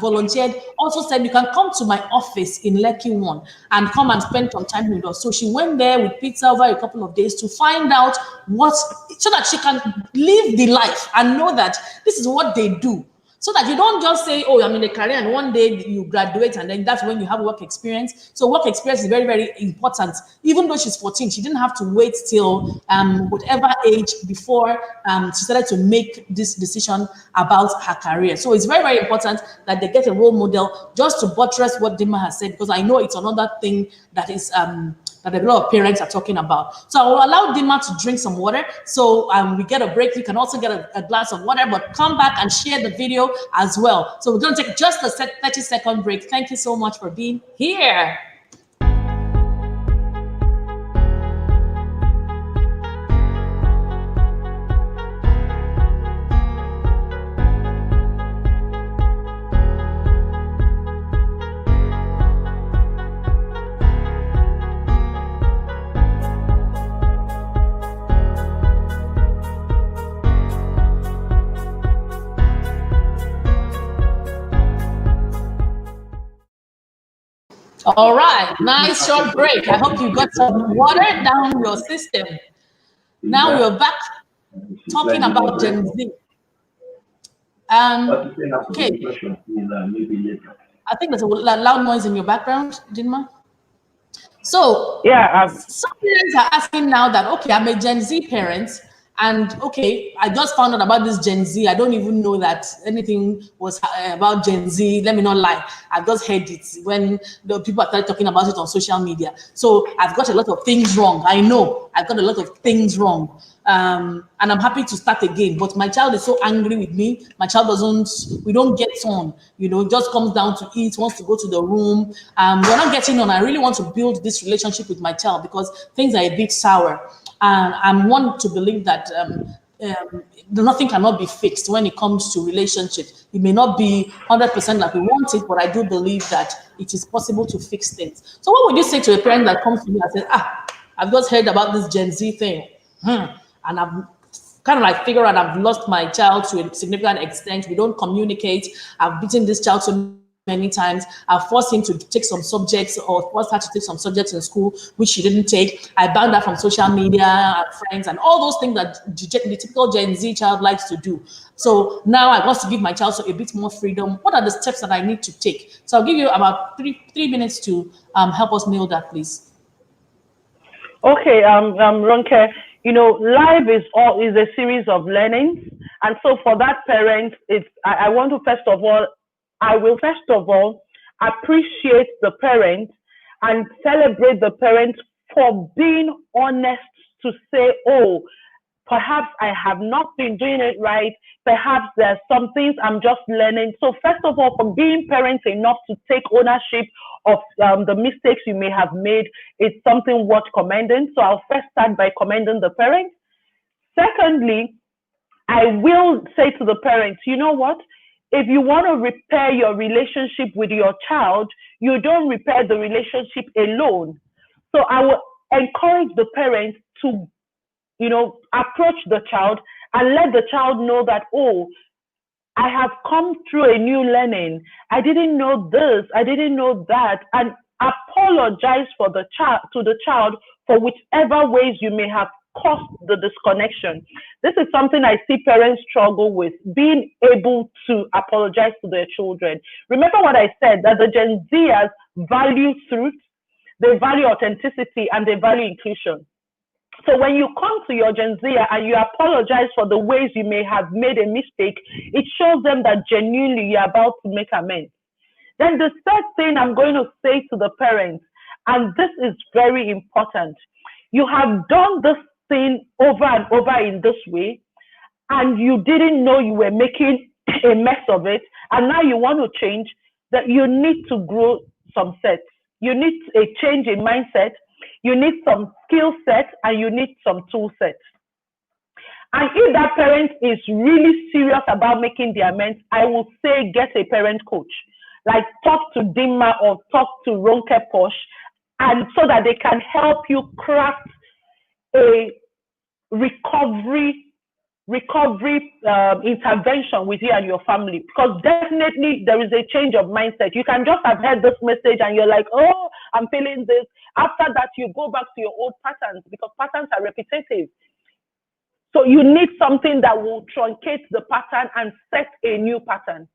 volunteered also said, you can come to my office in Lekki 1 and come and spend some time with us. So she went there with pizza over a couple of days to find out so that she can live the life and know that this is what they do. So that you don't just say, oh, I'm in a career and one day you graduate and then that's when you have work experience. So work experience is very, very important. Even though she's 14, she didn't have to wait till whatever age before she started to make this decision about her career. So it's very, very important that they get a role model, just to buttress what Dima has said, because I know it's another thing that is that a lot of parents are talking about. So I will allow Dima to drink some water. So we get a break. You can also get a glass of water, but come back and share the video as well. So we're going to take just a 30-second break. Thank you so much for being here. All right, nice short break. I hope you got some water down your system. Now we're back talking about Gen Z. Okay. I think there's a loud noise in your background, Dinma. So yeah, some parents are asking now that, okay, I'm a Gen Z parent, and okay, I just found out about this Gen Z. I don't even know that anything was about Gen Z. Let me not lie. I've just heard it when the people started talking about it on social media. So I've got a lot of things wrong. I know I've got a lot of things wrong. And I'm happy to start again. But my child is so angry with me. My child we don't get on, you know, just comes down to eat, wants to go to the room. We're not getting on. I really want to build this relationship with my child because things are a bit sour. And I want to believe that nothing cannot be fixed when it comes to relationships. It may not be 100% like we want it, but I do believe that it is possible to fix things. So what would you say to a parent that comes to me and says, I've just heard about this Gen Z thing, and I've kind of like figured out I've lost my child to a significant extent. We don't communicate. I've beaten this child so many times. I've forced him to take some subjects or forced her to take some subjects in school, which she didn't take. I banned her from social media, friends, and all those things that the typical Gen Z child likes to do. So now I want to give my child a bit more freedom. What are the steps that I need to take? So I'll give you about three minutes to help us nail that, please. Okay, Ronke, you know, life is a series of learnings. And so for that parent, I want to I will first of all appreciate the parent and celebrate the parents for being honest to say, oh, perhaps I have not been doing it right. Perhaps there's some things I'm just learning. So first of all, for being parents enough to take ownership of the mistakes you may have made, it's something worth commending. So I'll first start by commending the parents. Secondly, I will say to the parents, you know what? If you want to repair your relationship with your child, you don't repair the relationship alone. So I will encourage the parents to, approach the child and let the child know that, oh, I have come through a new learning. I didn't know this. I didn't know that. And apologize for the child to the child for whichever ways you may have caused the disconnection. This is something I see parents struggle with, being able to apologize to their children. Remember what I said, that the Gen Zers value truth, they value authenticity, and they value inclusion. So when you come to your Gen Z and you apologize for the ways you may have made a mistake, it shows them that genuinely you're about to make amends. Then the third thing I'm going to say to the parents, and this is very important, you have done this thing over and over in this way, and you didn't know you were making a mess of it, and now you want to change, that you need to grow some sets. You need a change in mindset. You need some skill sets, and you need some tool sets. And if that parent is really serious about making the amends, I will say get a parent coach. Like talk to Dimma or talk to RonkePosh, and so that they can help you craft a recovery intervention with you and your family, because definitely there is a change of mindset. You can just have heard this message and you're like, oh, I'm feeling this. After that, you go back to your old patterns, because patterns are repetitive. So you need something that will truncate the pattern and set a new pattern.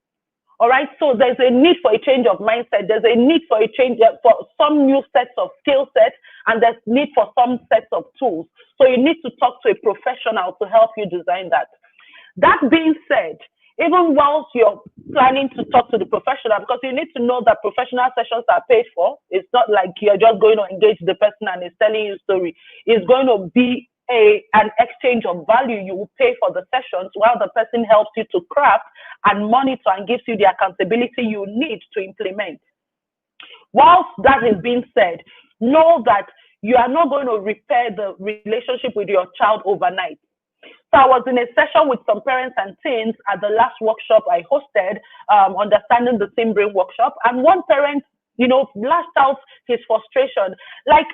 All right. So there's a need for a change of mindset. There's a need for a change for some new sets of skill sets, and there's need for some sets of tools. So you need to talk to a professional to help you design that. That being said, even whilst you're planning to talk to the professional, because you need to know that professional sessions are paid for. It's not like you're just going to engage the person and is telling you a story. It's going to be an exchange of value. You will pay for the sessions while the person helps you to craft and monitor and gives you the accountability you need to implement. Whilst that is being said, know that you are not going to repair the relationship with your child overnight. So I was in a session with some parents and teens at the last workshop I hosted, Understanding the Teen Brain workshop, and one parent, lashed out his frustration. Like,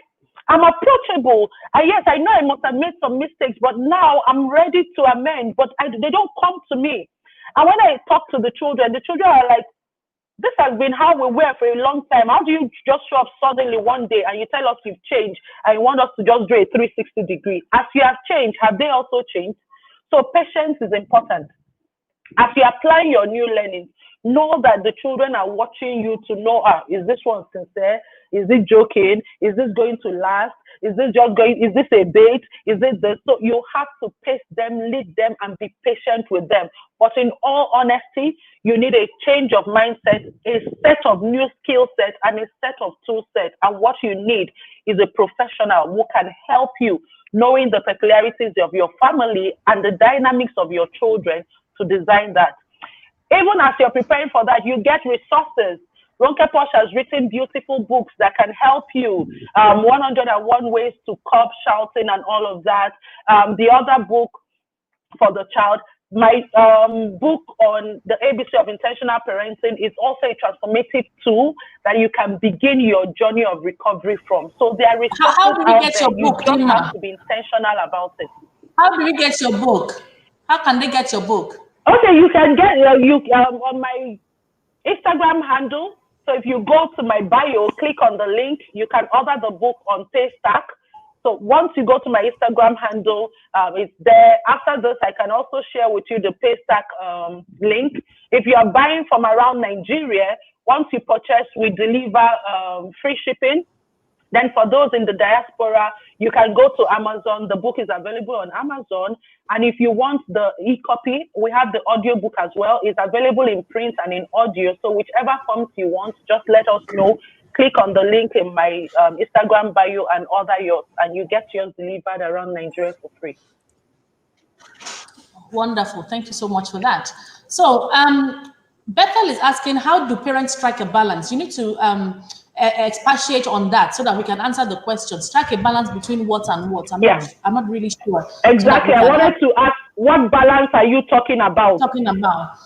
I'm approachable. Yes, I know I must have made some mistakes, but now I'm ready to amend, but they don't come to me. And when I talk to the children are like, this has been how we were for a long time. How do you just show up suddenly one day and you tell us you've changed and you want us to just do a 360 degree? As you have changed, have they also changed? So patience is important. As you apply your new learning, know that the children are watching you to know, is this one sincere? Is it joking? Is this going to last? Is this a bait? Is it this? So you have to pace them, lead them, and be patient with them. But in all honesty, you need a change of mindset, a set of new skill sets, and a set of tool sets. And what you need is a professional who can help you, knowing the peculiarities of your family and the dynamics of your children, to design that. Even as you're preparing for that, you get resources. RonkePosh has written beautiful books that can help you. 101 Ways to Curb Shouting and all of that. The other book for the child, my book on the ABC of intentional parenting, is also a transformative tool that you can begin your journey of recovery from. So there are resources How do we out get there. your You book, just Dima? have to be intentional about it. How do we get your book? How can they get your book? Okay, you can get on my Instagram handle. So if you go to my bio, click on the link, you can order the book on Paystack. So once you go to my Instagram handle, it's there. After this, I can also share with you the Paystack link. If you are buying from around Nigeria, once you purchase, we deliver free shipping. Then for those in the diaspora, you can go to Amazon. The book is available on Amazon. And if you want the e-copy, we have the audio book as well. It's available in print and in audio. So whichever forms you want, just let us know. click on the link in my Instagram bio and order yours, and you get yours delivered around Nigeria for free. Wonderful. Thank you so much for that. So, Bethel is asking, how do parents strike a balance? You need to expatiate on that so that we can answer the question. Strike a balance between what and what? I'm not really sure. Exactly. I wanted to ask, what balance are you talking about?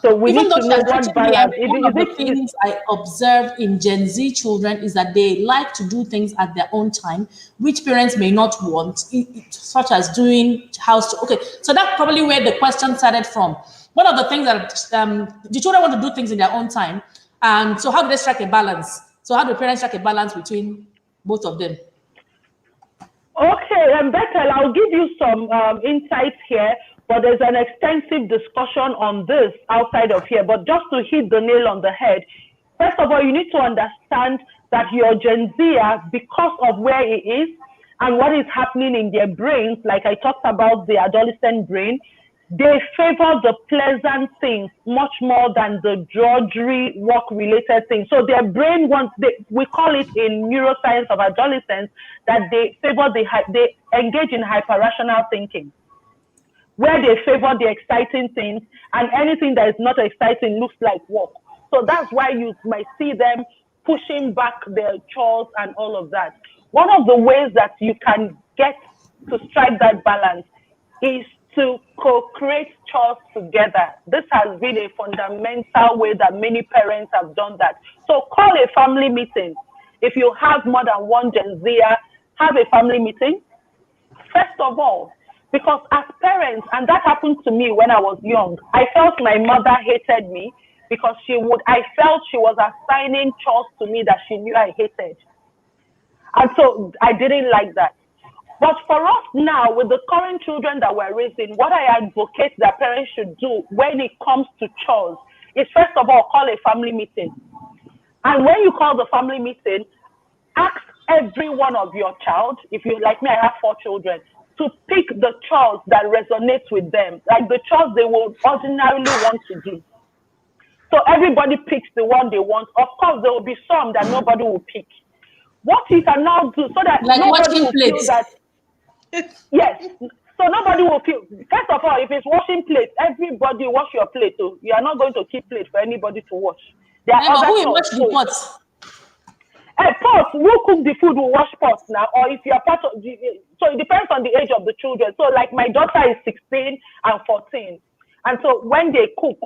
So we Even need to know what balance. One of the things I observe in Gen Z children is that they like to do things at their own time, which parents may not want, such as doing house. Okay, so that's probably where the question started from. One of the things that the children want to do things in their own time, and so how do they strike a balance? So how do parents strike a balance between both of them? Okay, Bethel, I'll give you some insights here, but there's an extensive discussion on this outside of here. But just to hit the nail on the head, first of all, you need to understand that your Gen Zer, because of where it is and what is happening in their brains, like I talked about the adolescent brain, they favor the pleasant things much more than the drudgery, work-related things. So their brain wants, we call it in neuroscience of adolescence, that they favor, they engage in hyper-rational thinking, where they favor the exciting things, and anything that is not exciting looks like work. So that's why you might see them pushing back their chores and all of that. One of the ways that you can get to strike that balance is to co-create chores together. This has been a fundamental way that many parents have done that. So call a family meeting. If you have more than one Gen Zer, have a family meeting. First of all, because as parents, and that happened to me when I was young, I felt my mother hated me because I felt she was assigning chores to me that she knew I hated. And so I didn't like that. But for us now, with the current children that we're raising, what I advocate that parents should do when it comes to chores is, first of all, call a family meeting. And when you call the family meeting, ask every one of your child, if you like me, I have 4 children, to pick the chores that resonate with them, like the chores they will ordinarily want to do. So everybody picks the one they want. Of course, there will be some that nobody will pick. What you can now do so that like nobody will plates. feel that. Yes. So nobody will feel. First of all, if it's washing plates, everybody wash your plate too. You are not going to keep plate for anybody to wash. There are other who will chores. wash the pots? Pots, who cook the food will wash pots now, or if you are part of so it depends on the age of the children. So like my daughter is 16 and 14. And so when they cook,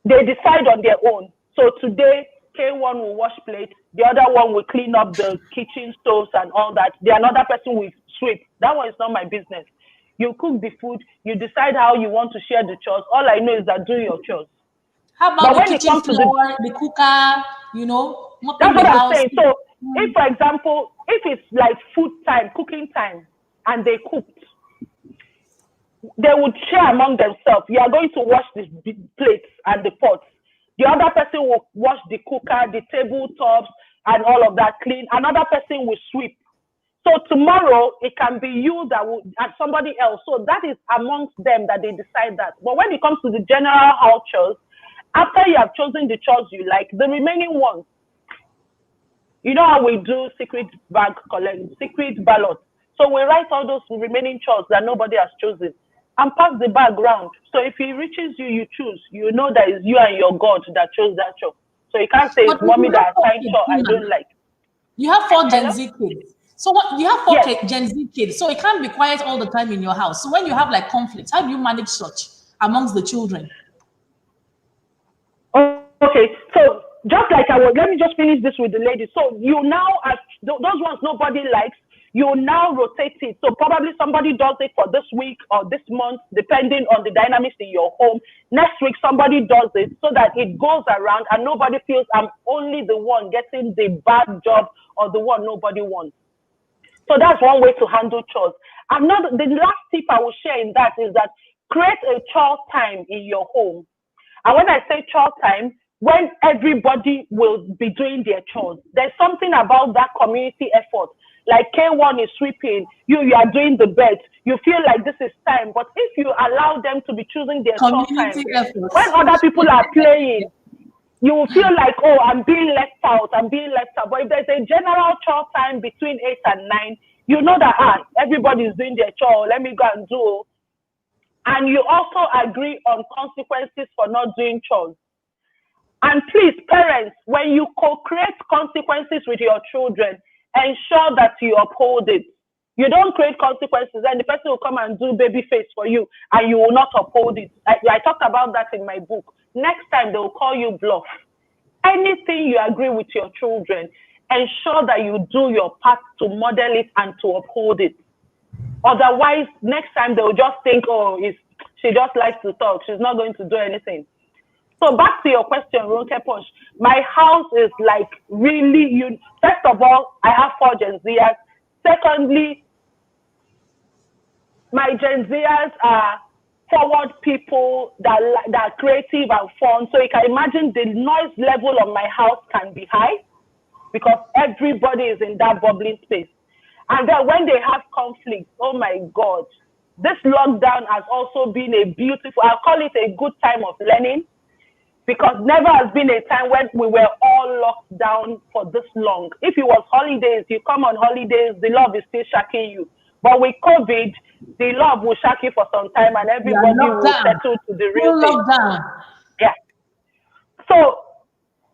they decide on their own. So today, K1 will wash plate, the other one will clean up the kitchen stoves and all that. The another person will sweep. That one is not my business. You cook the food, you decide how you want to share the chores. All I know is that do your chores. How about the kitchen floor, the cooker, you know? That's what I'm saying. So if, for example, if it's like food time, cooking time, and they cooked, they would share among themselves. You are going to wash the plates and the pots. The other person will wash the cooker, the tabletops, and all of that, clean. Another person will sweep. So tomorrow, it can be you that will, and somebody else. So that is amongst them that they decide that. But when it comes to the general house chores, after you have chosen the chores you like, the remaining ones, you know how we do secret bag collect, secret ballot. So we write all those remaining chores that nobody has chosen and pass the bag round. So if it reaches you, you choose. You know that it's you and your God that chose that chore. So you can't say it's mommy that assigned chore I don't like. You have 4 Gen Z kids. So what, you have 4 Gen Z kids. So it can't be quiet all the time in your house. So when you have like conflicts, how do you manage such amongst the children? Okay, so just like let me just finish this with the ladies. So you now, those ones nobody likes, you now rotate it. So probably somebody does it for this week or this month, depending on the dynamics in your home. Next week, somebody does it so that it goes around and nobody feels I'm only the one getting the bad job or the one nobody wants. So that's one way to handle chores. Another, the last tip I will share in that is that create a chore time in your home. And when I say chore time, when everybody will be doing their chores, there's something about that community effort. Like K1 is sweeping, you are doing the bed. You feel like this is time. But if you allow them to be choosing their chore time, when other people are playing, you will feel like, oh, I'm being left out. But if there's a general chore time between 8 and 9, you know that everybody's doing their chore. Let me go and do. And you also agree on consequences for not doing chores. And please, parents, when you co-create consequences with your children, ensure that you uphold it. You don't create consequences, and the person will come and do baby face for you, and you will not uphold it. I talked about that in my book. Next time, they will call you bluff. Anything you agree with your children, ensure that you do your part to model it and to uphold it. Otherwise, next time, they will just think, oh, she just likes to talk. She's not going to do anything. So back to your question, RonkePosh. My house is like really, first of all, I have 4 GenZers. Secondly, my GenZers are forward people that are creative and fun. So you can imagine the noise level of my house can be high because everybody is in that bubbling space. And then when they have conflicts, oh my God, this lockdown has also been a beautiful, I'll call it a good time of learning. Because never has been a time when we were all locked down for this long. If it was holidays, you come on holidays, the love is still shocking you. But with COVID, the love will shock you for some time and everybody will settle to the real thing. Yeah. So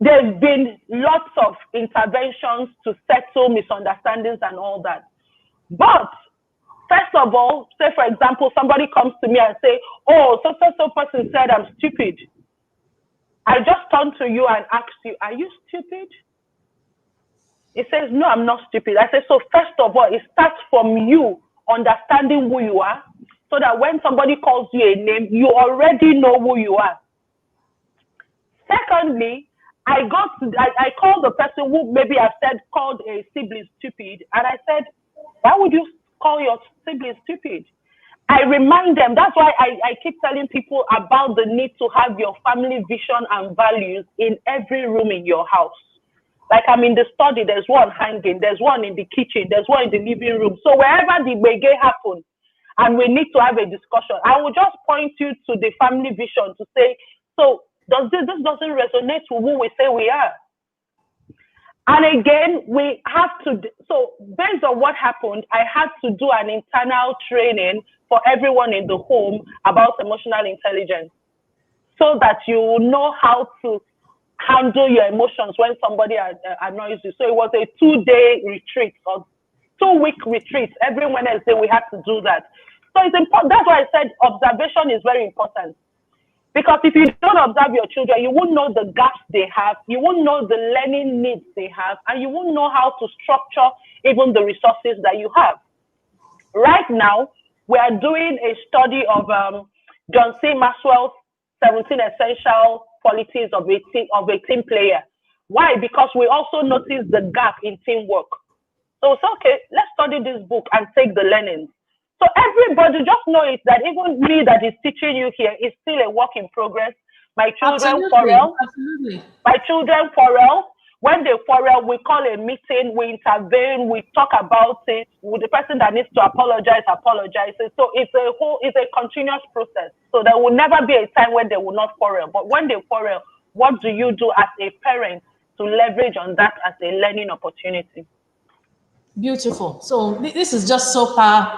there's been lots of interventions to settle misunderstandings and all that. But first of all, say for example, somebody comes to me and say, oh, so person said I'm stupid. I just turn to you and ask you, are you stupid? He says, no, I'm not stupid. I say, so first of all, it starts from you understanding who you are, so that when somebody calls you a name, you already know who you are. Secondly, I called the person who maybe I've said called a sibling stupid, and I said, why would you call your sibling stupid? I remind them, that's why I keep telling people about the need to have your family vision and values in every room in your house. Like I'm in the study, there's one hanging, there's one in the kitchen, there's one in the living room. So wherever the bege happens and we need to have a discussion, I will just point you to the family vision to say, so this doesn't resonate with who we say we are. And again, we have to, so based on what happened, I had to do an internal training for everyone in the home about emotional intelligence so that you will know how to handle your emotions when somebody annoys you. So it was a 2-day retreat or 2-week retreat. Every Wednesday we had to do that. So it's important. That's why I said observation is very important. Because if you don't observe your children, you won't know the gaps they have, you won't know the learning needs they have, and you won't know how to structure even the resources that you have. Right now, we are doing a study of John C. Maxwell's 17 essential qualities of a team player. Why? Because we also notice the gap in teamwork. So it's okay, let's study this book and take the learnings. So everybody just know it that even me that is teaching you here is still a work in progress. My children quarrel. My children quarrel. When they quarrel, we call a meeting, we intervene, we talk about it. With the person that needs to apologize, apologizes. So it's a continuous process. So there will never be a time when they will not quarrel. But when they quarrel, what do you do as a parent to leverage on that as a learning opportunity? Beautiful. So this is just so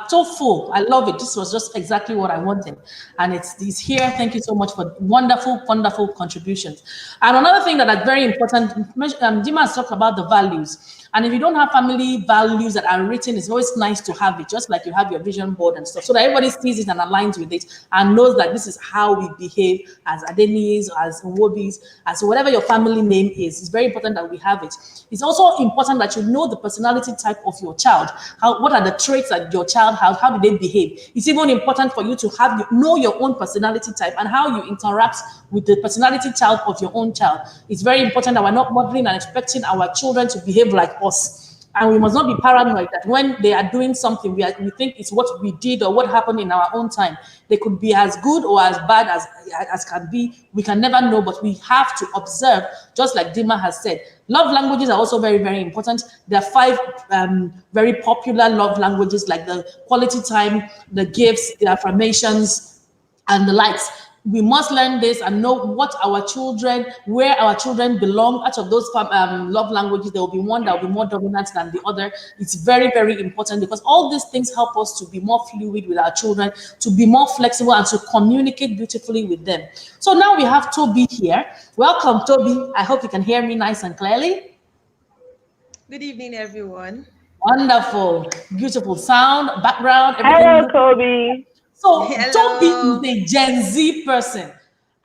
so full. I love it. This was just exactly what I wanted. And it's here. Thank you so much for wonderful, wonderful contributions. And another thing that is very important, Dima has talked about the values. And if you don't have family values that are written, it's always nice to have it, just like you have your vision board and stuff, so that everybody sees it and aligns with it and knows that this is how we behave as Adenis, as Nwobis, as whatever your family name is. It's very important that we have it. It's also important that you know the personality type of your child. What are the traits that your child has? How do they behave? It's even important for you to know your own personality type and how you interact with the personality type of your own child. It's very important that we're not modeling and expecting our children to behave like us. And we must not be paranoid that when they are doing something, we think it's what we did or what happened in our own time. They could be as good or as bad as can be. We can never know, but we have to observe, just like Dima has said. Love languages are also very, very important. There are 5 very popular love languages, like the quality time, the gifts, the affirmations, and the likes. We must learn this and know what our children, where our children belong. Out of those love languages, there will be one that will be more dominant than the other. It's very, very important because all these things help us to be more fluid with our children, to be more flexible, and to communicate beautifully with them. So now we have Toby here. Welcome, Toby. I hope you can hear me nice and clearly. Good evening, everyone. Wonderful, beautiful sound, background, Hello, everything. Kobe. So Toby is Hello. a Gen Z person.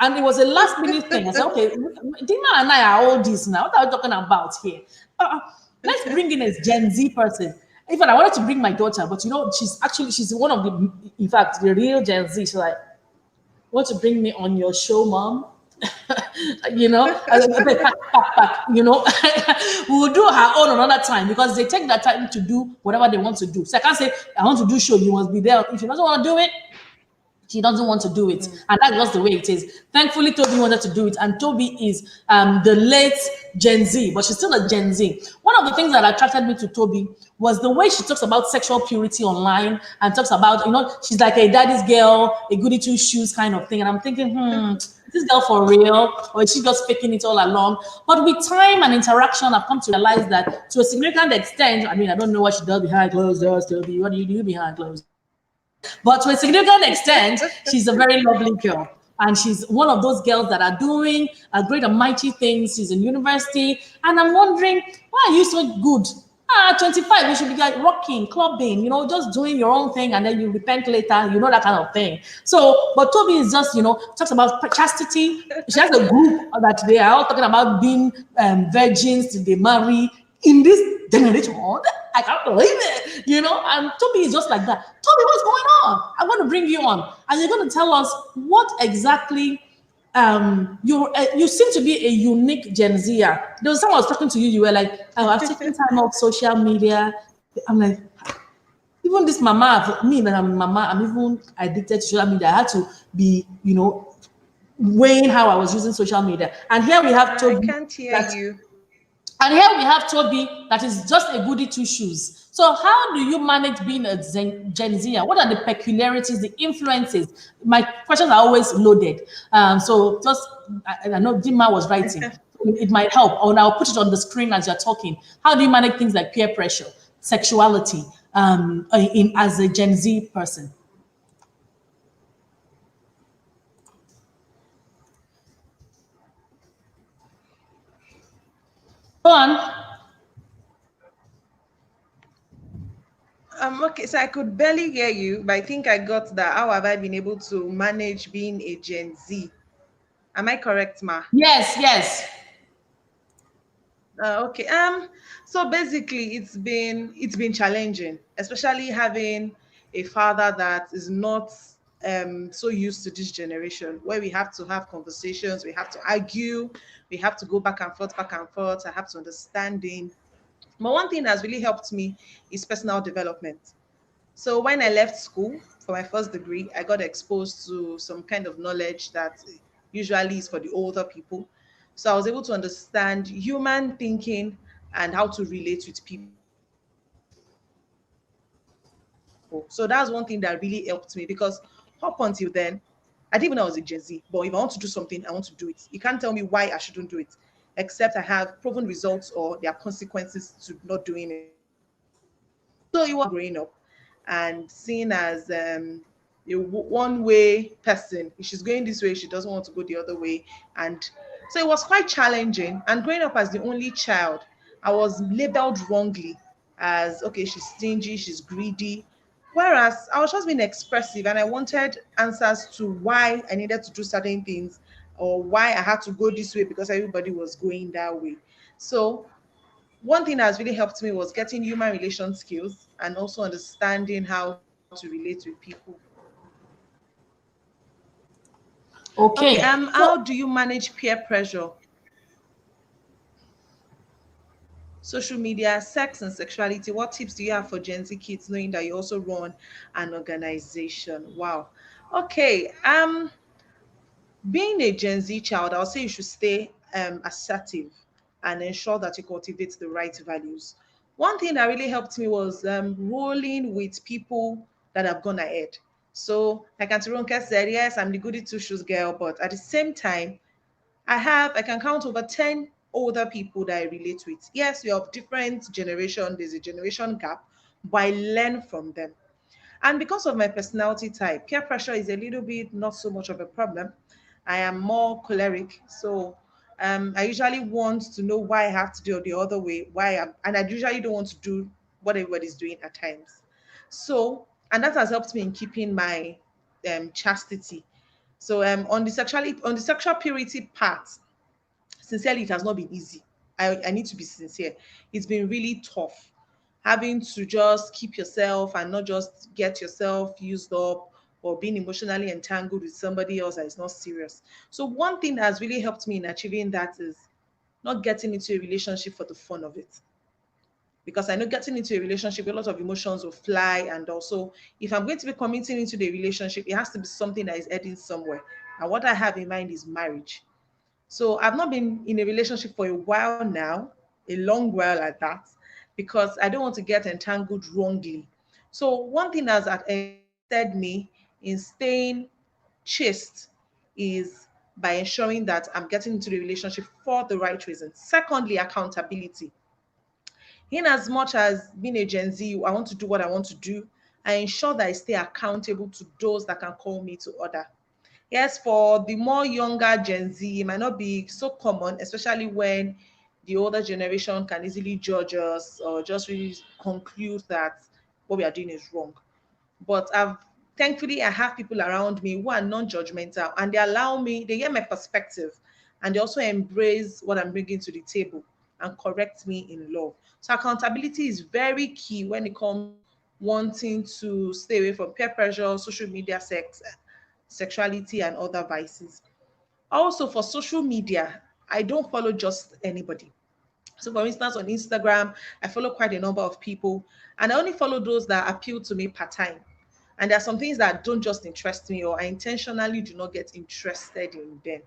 And it was a last minute thing. I said, okay, Dima and I are all this now. What are we talking about here? Uh, let's bring in a Gen Z person. Even I wanted to bring my daughter, but she's one of the, in fact, the real Gen Z. She's like, want to bring me on your show, mom? We'll do her own another time because they take that time to do whatever they want to do. So I can't say, I want to do show, you must be there. If she doesn't want to do it, she doesn't want to do it, and that's just the way it is. Thankfully, Toby wanted to do it, and Toby is the late Gen Z, but she's still a Gen Z. One of the things that attracted me to Toby was the way she talks about sexual purity online and talks about, she's like a daddy's girl, a goody two shoes kind of thing, and I'm thinking, is this girl for real, or is she just faking it all along? But with time and interaction, I've come to realize that to a significant extent, I mean, I don't know what she does behind closed doors, Toby. What do you do behind closed doors? But to a significant extent, she's a very lovely girl. And she's one of those girls that are doing great and mighty things. She's in university. And I'm wondering, why are you so good? 25, you should be like rocking, clubbing, just doing your own thing and then you repent later, that kind of thing. So, but Toby is just, talks about chastity. She has a group that they are all talking about being virgins till they marry in this generation. I can't believe it, and Toby is just like that. Toby, what's going on? I'm going to bring you on and you're going to tell us what exactly you seem to be a unique Gen Zer. There was someone I was talking to you, you were like, oh, I've taken time off social media. I'm like, even this mama, me that I'm mama, I'm even addicted to social media. I had to be, weighing how I was using social media. And here we have I Toby. can't hear you. And here we have Toby that is just a goody two shoes. So how do you manage being a Gen Z? What are the peculiarities, the influences? My questions are always loaded. So just, I know Dima was writing. It might help. Or I'll put it on the screen as you're talking. How do you manage things like peer pressure, sexuality, as a Gen Z person? Go on. Okay, so I could barely hear you, but I think I got that. How have I been able to manage being a Gen Z? Am I correct, Ma? Yes, yes. Okay. So basically, it's been challenging, especially having a father that is not so used to this generation, where we have to have conversations, we have to argue, we have to go back and forth, back and forth. I have to understand him. But one thing that's really helped me is personal development. So when I left school for my first degree, I got exposed to some kind of knowledge that usually is for the older people. So I was able to understand human thinking and how to relate with people. So that's one thing that really helped me because up until then, I didn't even know I was a Gen Z. But if I want to do something, I want to do it. You can't tell me why I shouldn't do it, except I have proven results or there are consequences to not doing it. So it was growing up and seen as a one-way person. If she's going this way, she doesn't want to go the other way. And so it was quite challenging. And growing up as the only child, I was labeled wrongly as, okay, she's stingy, she's greedy. Whereas I was just being expressive and I wanted answers to why I needed to do certain things or why I had to go this way because everybody was going that way. So one thing that has really helped me was getting human relation skills and also understanding how to relate with people. Okay, Okay. how So do you manage peer pressure, social media, sex and sexuality? What tips do you have for Gen Z kids knowing that you also run an organization? Wow. Okay, being a Gen Z child, I'll say you should stay assertive and ensure that you cultivate the right values. One thing that really helped me was rolling with people that have gone ahead. So, like Auntie Ronke said, yes, I'm the goody two shoes girl, but at the same time, I can count over 10 older people that I relate with. Yes, we are of different generation, there's a generation gap, but I learn from them. And because of my personality type, peer pressure is a little bit not so much of a problem. I am more choleric. So I usually want to know why I have to do it the other way, and I usually don't want to do what everybody's doing at times. So, and that has helped me in keeping my chastity. So on the sexual purity part, sincerely, it has not been easy. I need to be sincere. It's been really tough having to just keep yourself and not just get yourself used up or being emotionally entangled with somebody else that is not serious. So, one thing that has really helped me in achieving that is not getting into a relationship for the fun of it. Because I know getting into a relationship, a lot of emotions will fly. And also, if I'm going to be committing into the relationship, it has to be something that is heading somewhere. And what I have in mind is marriage. So I've not been in a relationship for a while now, a long while at that, because I don't want to get entangled wrongly. So one thing that's assisted me in staying chaste is by ensuring that I'm getting into the relationship for the right reasons. Secondly, accountability. In as much as being a Gen Z, I want to do what I want to do. I ensure that I stay accountable to those that can call me to order. Yes, for the more younger Gen Z, it might not be so common, especially when the older generation can easily judge us or just really conclude that what we are doing is wrong. But thankfully I have people around me who are non-judgmental, and they allow me, they hear my perspective, and they also embrace what I'm bringing to the table and correct me in love. So accountability is very key when it comes wanting to stay away from peer pressure, social media, sexuality, and other vices. Also, for social media, I don't follow just anybody. So, for instance, on Instagram, I follow quite a number of people, and I only follow those that appeal to me part time. And there are some things that don't just interest me, or I intentionally do not get interested in them.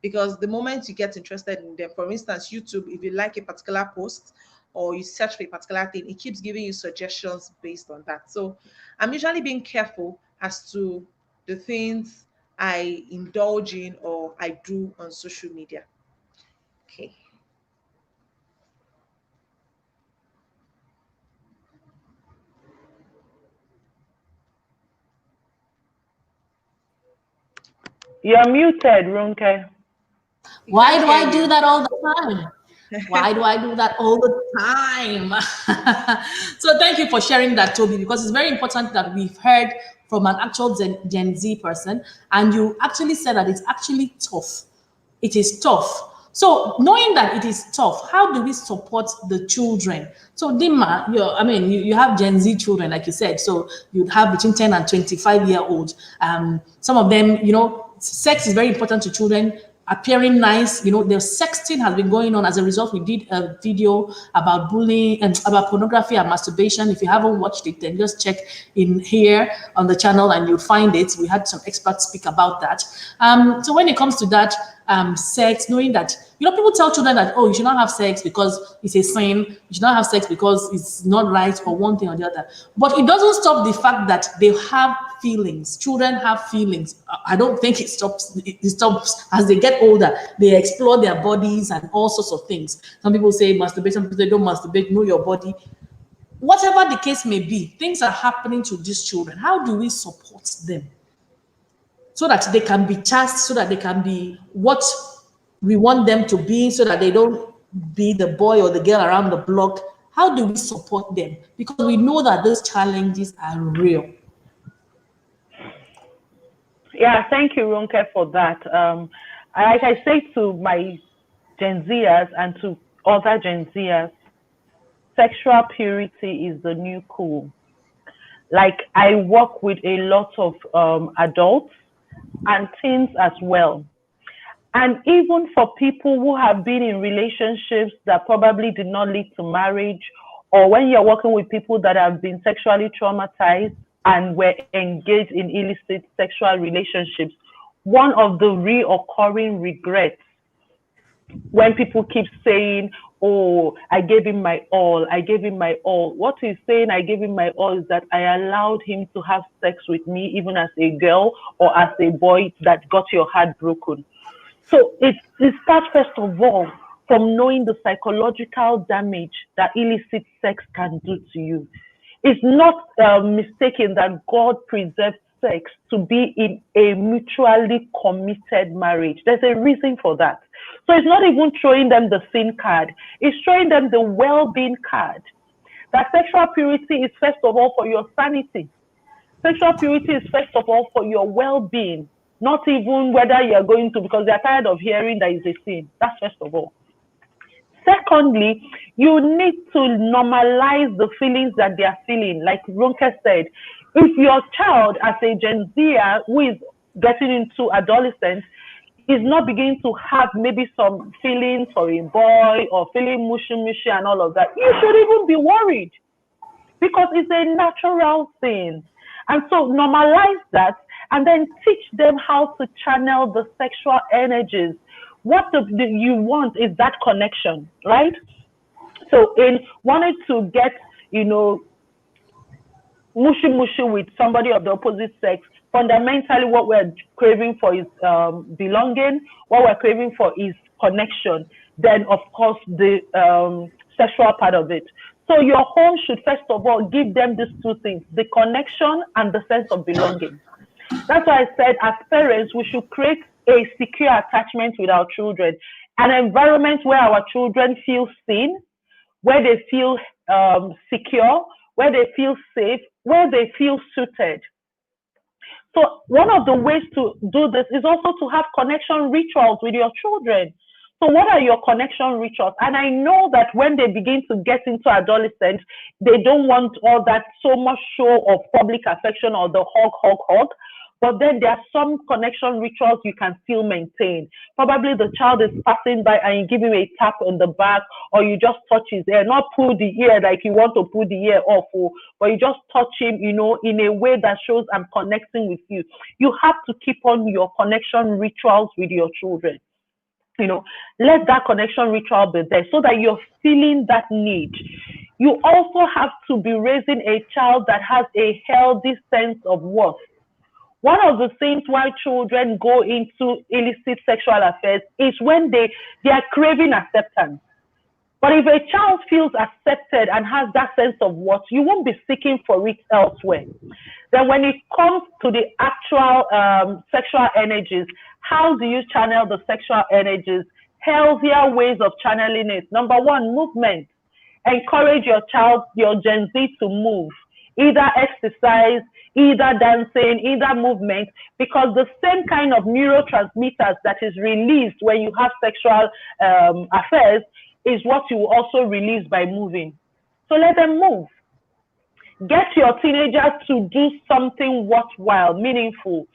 Because the moment you get interested in them, for instance, YouTube, if you like a particular post or you search for a particular thing, it keeps giving you suggestions based on that. So I'm usually being careful as to the things I indulge in or I do on social media. Okay. You're muted, Ronke. We Why can't do hear I do you. that all the time? Why do I do that all the time? So thank you for sharing that, Toby, because it's very important that we've heard from an actual Gen Z person, and you actually said that it's actually tough. It is tough. So knowing that it is tough, how do we support the children? So Dima, you have Gen Z children, like you said. So you'd have between 10 and 25-year-olds. Some of them, sex is very important to children. Appearing nice, the sexting has been going on. As a result, we did a video about bullying and about pornography and masturbation. If you haven't watched it, then just check in here on the channel and you'll find it. We had some experts speak about that. So when it comes to that, sex, knowing that, people tell children that, oh, you should not have sex because it's a sin, you should not have sex because it's not right, or one thing or the other. But it doesn't stop the fact that they have feelings. Children have feelings. I don't think it stops. It stops as they get older. They explore their bodies and all sorts of things. Some people say masturbation, people say don't masturbate, know your body. Whatever the case may be, things are happening to these children. How do we support them so that they can be chaste, so that they can be what we want them to be, so that they don't be the boy or the girl around the block? How do we support them? Because we know that those challenges are real. Yeah, thank you, Ronke, for that. Like I say to my Gen Zers and to other Gen Zers, sexual purity is the new cool. Like, I work with a lot of adults and teens as well. And even for people who have been in relationships that probably did not lead to marriage, or when you're working with people that have been sexually traumatized and were engaged in illicit sexual relationships, one of the reoccurring regrets when people keep saying, oh, I gave him my all, I gave him my all. What he's saying, I gave him my all, is that I allowed him to have sex with me, even as a girl or as a boy, that got your heart broken. So it starts first of all from knowing the psychological damage that illicit sex can do to you. It's not mistaken that God preserved sex to be in a mutually committed marriage. There's a reason for that. So it's not even showing them the sin card. It's showing them the well-being card. That sexual purity is first of all for your sanity. Sexual purity is first of all for your well-being, not even whether you're going to, because they're tired of hearing that is a sin. That's first of all. Secondly, you need to normalize the feelings that they are feeling. Like Ronke said, if your child, as a Gen Zer who is getting into adolescence, is not beginning to have maybe some feelings for a boy or feeling mushy mushy and all of that, you should even be worried, because it's a natural thing. And so normalize that, and then teach them how to channel the sexual energies. What you want is that connection, right? So in wanting to get, mushy mushy with somebody of the opposite sex, fundamentally what we're craving for is belonging. What we're craving for is connection. Then, of course, the sexual part of it. So your home should first of all give them these two things: the connection and the sense of belonging. That's why I said, as parents, we should create a secure attachment with our children, an environment where our children feel seen, where they feel secure, where they feel safe, where they feel suited. So one of the ways to do this is also to have connection rituals with your children. So what are your connection rituals? And I know that when they begin to get into adolescence, they don't want all that so much show of public affection or the hug, hug, hug. But then there are some connection rituals you can still maintain. Probably the child is passing by and you give him a tap on the back, or you just touch his ear, not pull the ear like you want to pull the ear off, but you just touch him, in a way that shows I'm connecting with you. You have to keep on your connection rituals with your children. Let that connection ritual be there so that you're feeling that need. You also have to be raising a child that has a healthy sense of worth. One of the things why children go into illicit sexual affairs is when they are craving acceptance. But if a child feels accepted and has that sense of worth, you won't be seeking for it elsewhere. Then when it comes to the actual sexual energies, how do you channel the sexual energies? Healthier ways of channeling it. Number one, movement. Encourage your child, your Gen Z, to move. Either exercise, either dancing, either movement, because the same kind of neurotransmitters that is released when you have sexual affairs is what you will also release by moving. So let them move. Get your teenagers to do something worthwhile, meaningful.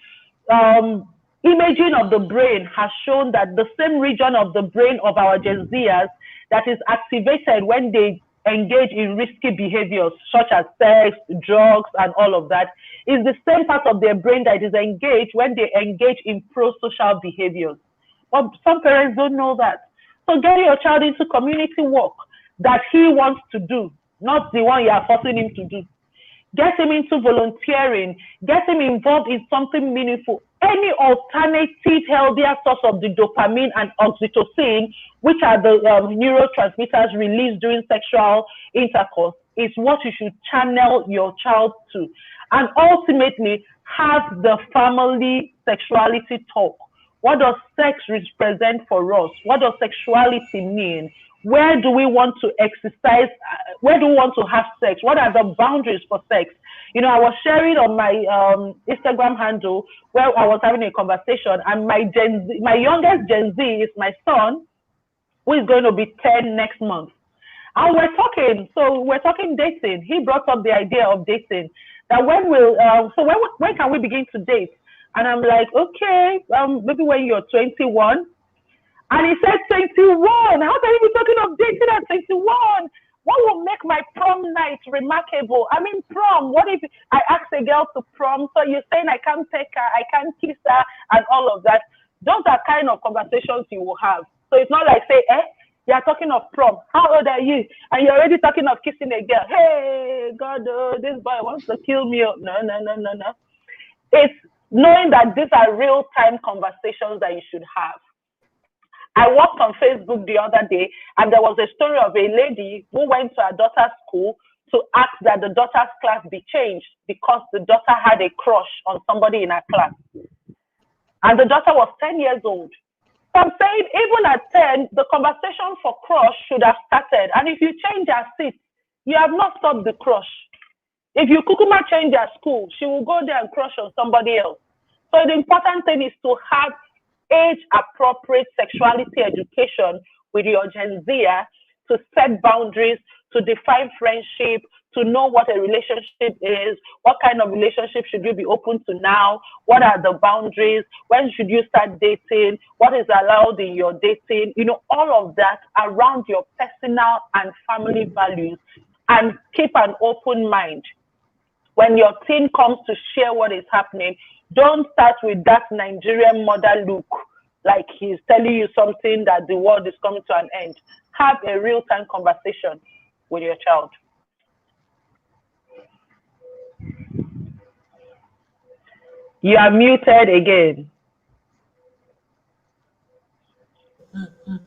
Imaging of the brain has shown that the same region of the brain of our Gen Zers that is activated when they engage in risky behaviors such as sex, drugs, and all of that is the same part of their brain that is engaged when they engage in pro-social behaviors. But some parents don't know that. So get your child into community work that he wants to do, not the one you are forcing him to do. Get him into volunteering. Get him involved in something meaningful. Any alternative, healthier source of the dopamine and oxytocin, which are the neurotransmitters released during sexual intercourse, is what you should channel your child to. And ultimately, have the family sexuality talk. What does sex represent for us? What does sexuality mean? Where do we want to exercise? Where do we want to have sex? What are the boundaries for sex? I was sharing on my Instagram handle where I was having a conversation, and my youngest Gen Z is my son, who is going to be 10 next month. And we're talking dating. He brought up the idea of dating. That when can we begin to date? And I'm like, okay, maybe when you're 21. And he said 21. How can you be talking of dating at 21? What will make my prom night remarkable? I mean, prom. What if I ask a girl to prom? So you're saying I can't take her, I can't kiss her, and all of that. Those are kind of conversations you will have. So it's not like, say, You are talking of prom. How old are you? And you're already talking of kissing a girl. Hey, God, this boy wants to kill me. No, no, no, no, no. It's knowing that these are real-time conversations that you should have. I walked on Facebook the other day, and there was a story of a lady who went to her daughter's school to ask that the daughter's class be changed because the daughter had a crush on somebody in her class. And the daughter was 10 years old. So I'm saying, even at 10, the conversation for crush should have started. And if you change her seat, you have not stopped the crush. If you kukuma change her school, she will go there and crush on somebody else. So the important thing is to have age-appropriate sexuality education with your Gen Z to set boundaries, to define friendship, to know what a relationship is, what kind of relationship should you be open to now, what are the boundaries, when should you start dating, what is allowed in your dating, you know, all of that around your personal and family values, and keep an open mind. When your teen comes to share what is happening, don't start with that Nigerian mother look, like he's telling you something that the world is coming to an end. Have a real-time conversation with your child. You are muted again.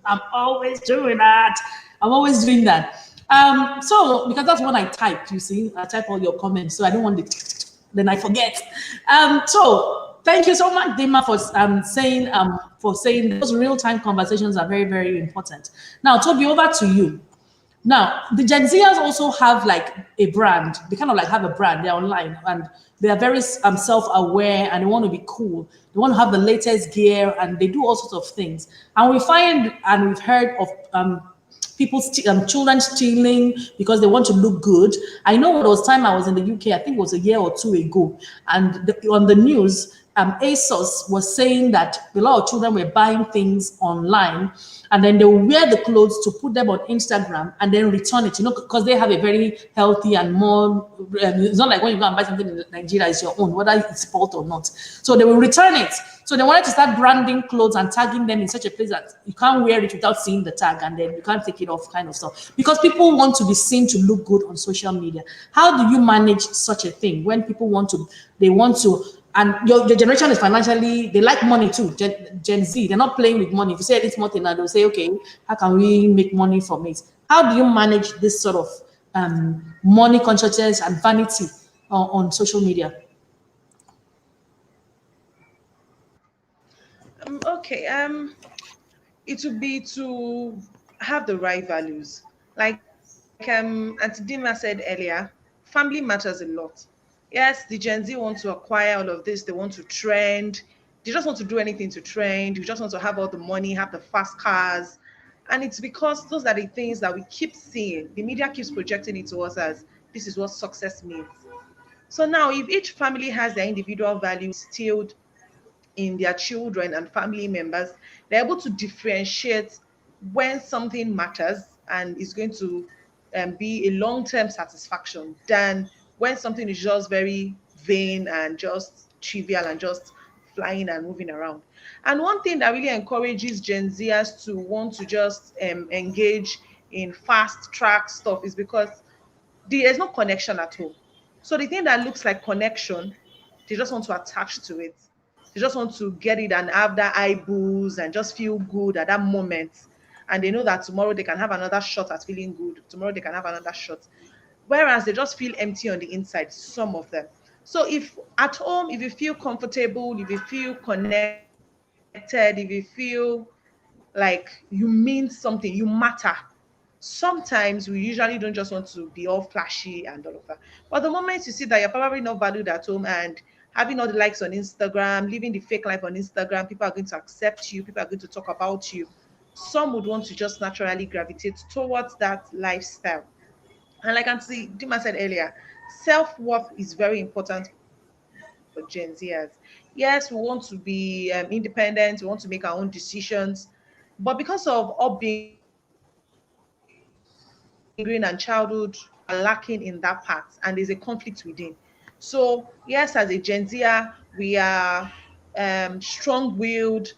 I'm always doing that. I'm always doing that. So because that's what I type, you see, I type all your comments, so I don't want the then I forget. So thank you so much, Dima, for saying those real-time conversations are very, very important. Now, Toby, over to you. Now, the Gen Zers also have like a brand. They kind of like have a brand. They're online and they are very self-aware and they want to be cool. They want to have the latest gear and they do all sorts of things. And we find and we've heard of children stealing because they want to look good. I know it was time I was in the UK, I think it was a year or two ago, and on the news, ASOS was saying that a lot of children were buying things online and then they will wear the clothes to put them on Instagram and then return it, you know, because they have a very healthy and more, it's not like when you go and buy something in Nigeria, it's your own, whether it's bought or not. So they will return it. So they wanted to start branding clothes and tagging them in such a place that you can't wear it without seeing the tag and then you can't take it off, kind of stuff. Because people want to be seen to look good on social media. How do you manage such a thing when people they want to, and your generation is financially, they like money too, Gen Z, they're not playing with money. If you say it's more thing, they'll say, okay, how can we make money from it? How do you manage this sort of money consciousness and vanity on social media? Okay. It would be to have the right values. Like Auntie Dima said earlier, family matters a lot. Yes, the Gen Z want to acquire all of this. They want to trend. They just want to do anything to trend. You just want to have all the money, have the fast cars. And it's because those are the things that we keep seeing. The media keeps projecting it to us as this is what success means. So now, if each family has their individual values instilled in their children and family members, they're able to differentiate when something matters and is going to be a long-term satisfaction than when something is just very vain and just trivial and just flying and moving around. And one thing that really encourages Gen Zers to want to just engage in fast track stuff is because there's no connection at all. So the thing that looks like connection, they just want to attach to it. They just want to get it and have that eyeballs and just feel good at that moment. And they know that tomorrow they can have another shot at feeling good. Tomorrow they can have another shot. Whereas they just feel empty on the inside, some of them. So if at home, if you feel comfortable, if you feel connected, if you feel like you mean something, you matter. Sometimes we usually don't just want to be all flashy and all of that. But the moment you see that you're probably not valued at home and having all the likes on Instagram, living the fake life on Instagram, people are going to accept you, people are going to talk about you. Some would want to just naturally gravitate towards that lifestyle. And like Auntie Dima said earlier, self-worth is very important for Gen Zers. Yes, we want to be independent, we want to make our own decisions, but because of upbringing and childhood are lacking in that part, and there's a conflict within. So yes, as a Gen Zer, we are strong-willed,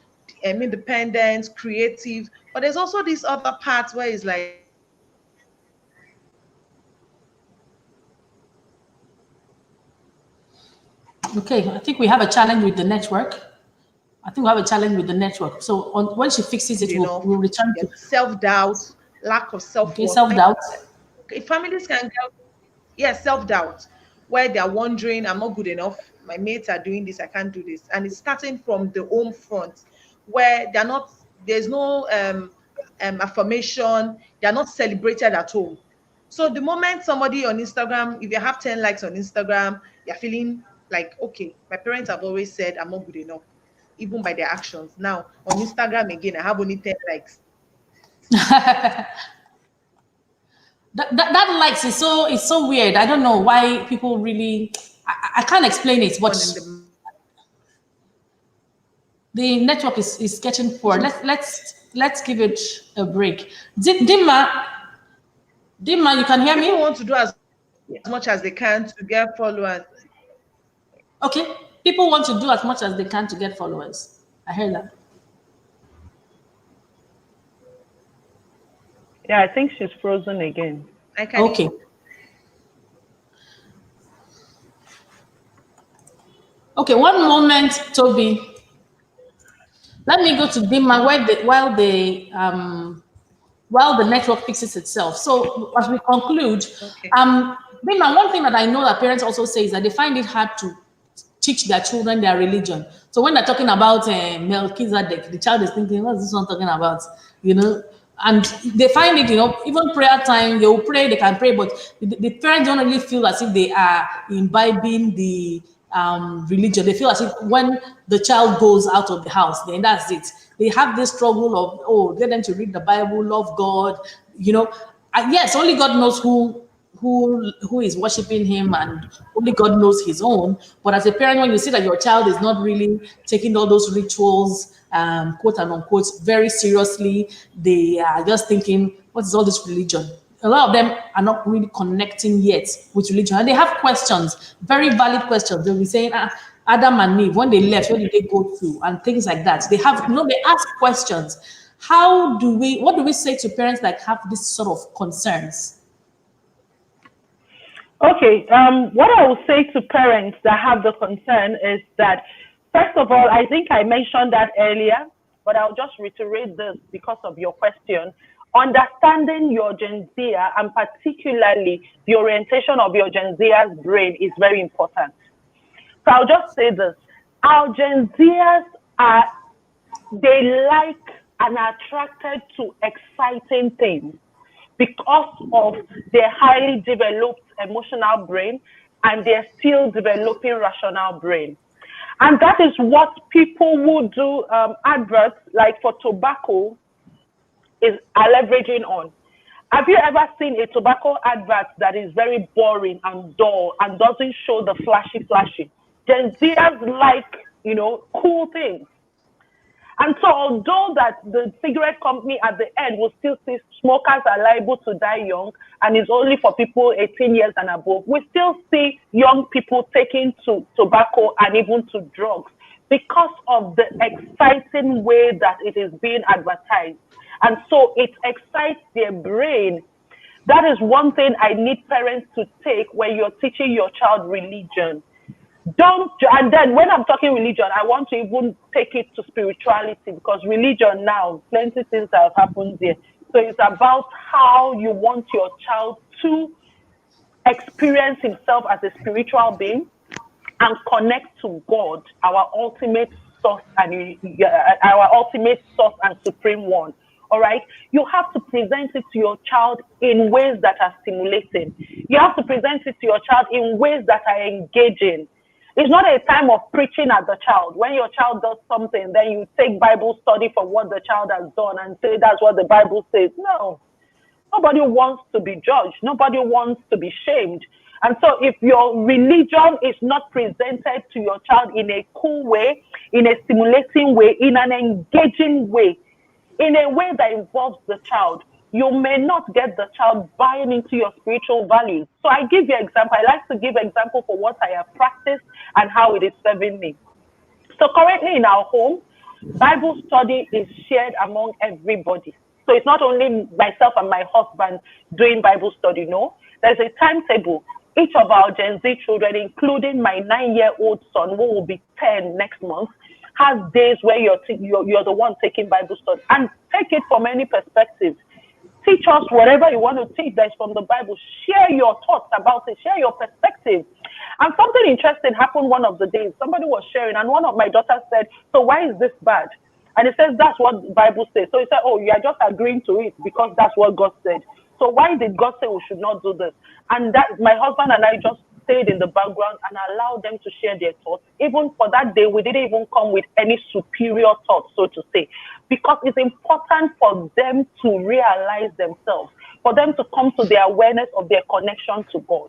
independent, creative. But there's also this other part where it's like, Okay, I think we have a challenge with the network. I think we have a challenge with the network. So when she fixes it, we'll return to self-doubt, lack of okay, self-worth. self-doubt. If families can get, yes, self-doubt, where they're wondering, I'm not good enough, my mates are doing this, I can't do this. And it's starting from the home front, where there's no affirmation, they're not celebrated at home. So the moment somebody on Instagram, if you have 10 likes on Instagram, you're feeling like, okay, my parents have always said I'm not good enough, even by their actions. Now on Instagram again, I have only 10 likes. That likes is so weird. I don't know why people really. I can't explain it, but the network is getting poor. Let's give it a break. Dimma, you can hear me? People want to do as much as they can to get followers. Okay, people want to do as much as they can to get followers. I heard that. Yeah, I think she's frozen again. I can. Okay. Okay, one moment, Toby. Let me go to Dimma while the network fixes itself. So as we conclude, Okay. Dimma, one thing that I know that parents also say is that they find it hard to teach their children their religion. So when they're talking about Melchizedek, the child is thinking, what's this one talking about? You know, and they find it, even prayer time, they will pray, they can pray, but the parents don't really feel as if they are imbibing the religion. They feel as if when the child goes out of the house, then that's it. They have this struggle of, get them to read the Bible, love God, And yes, only God knows who is worshiping him, and only God knows his own. But as a parent, when you see that your child is not really taking all those rituals, quote and unquote, very seriously, they are just thinking, what is all this religion? A lot of them are not really connecting yet with religion, and they have questions, very valid questions. They'll be saying, Adam and Eve, when they left, where did they go to, and things like that. They ask questions. What do we say to parents that have this sort of concerns? Okay, what I will say to parents that have the concern is that, first of all, I think I mentioned that earlier, but I'll just reiterate this because of your question. Understanding your Gen Z and particularly the orientation of your Gen Z's brain is very important. So I'll just say this. Our Gen Zers they like and are attracted to exciting things because of their highly developed emotional brain and their still developing rational brain. And that is what people who do adverts like for tobacco are leveraging on. Have you ever seen a tobacco advert that is very boring and dull and doesn't show the flashy? Gen Zers like, cool things. And so although that the cigarette company at the end will still say smokers are liable to die young and it's only for people 18 years and above, we still see young people taking to tobacco and even to drugs because of the exciting way that it is being advertised. And so it excites their brain. That is one thing I need parents to take when you're teaching your child religion. And then when I'm talking religion, I want to even take it to spirituality, because religion now, plenty things have happened there. So it's about how you want your child to experience himself as a spiritual being and connect to God, our ultimate source and supreme one. All right. You have to present it to your child in ways that are stimulating. You have to present it to your child in ways that are engaging. It's not a time of preaching at the child. When your child does something, then you take Bible study for what the child has done and say that's what the Bible says. No. Nobody wants to be judged. Nobody wants to be shamed. And so if your religion is not presented to your child in a cool way, in a stimulating way, in an engaging way, in a way that involves the child, you may not get the child buying into your spiritual values. So I give you an example. I like to give example for what I have practiced and how it is serving me. So currently in our home, Bible study is shared among everybody. So it's not only myself and my husband doing Bible study. No, there's a timetable. Each of our Gen Z children, including my 9-year-old son, who will be 10 next month, has days where you're the one taking Bible study, and take it from any perspective. Teach us whatever you want to teach that's from the Bible. Share your thoughts about it. Share your perspective. And something interesting happened one of the days. Somebody was sharing, and one of my daughters said, "So why is this bad?" And it says, "That's what the Bible says." So he said, "Oh, you are just agreeing to it because that's what God said. So why did God say we should not do this?" And that my husband and I just stayed in the background and allowed them to share their thoughts. Even for that day, we didn't even come with any superior thoughts, so to say, because it's important for them to realize themselves, for them to come to the awareness of their connection to God.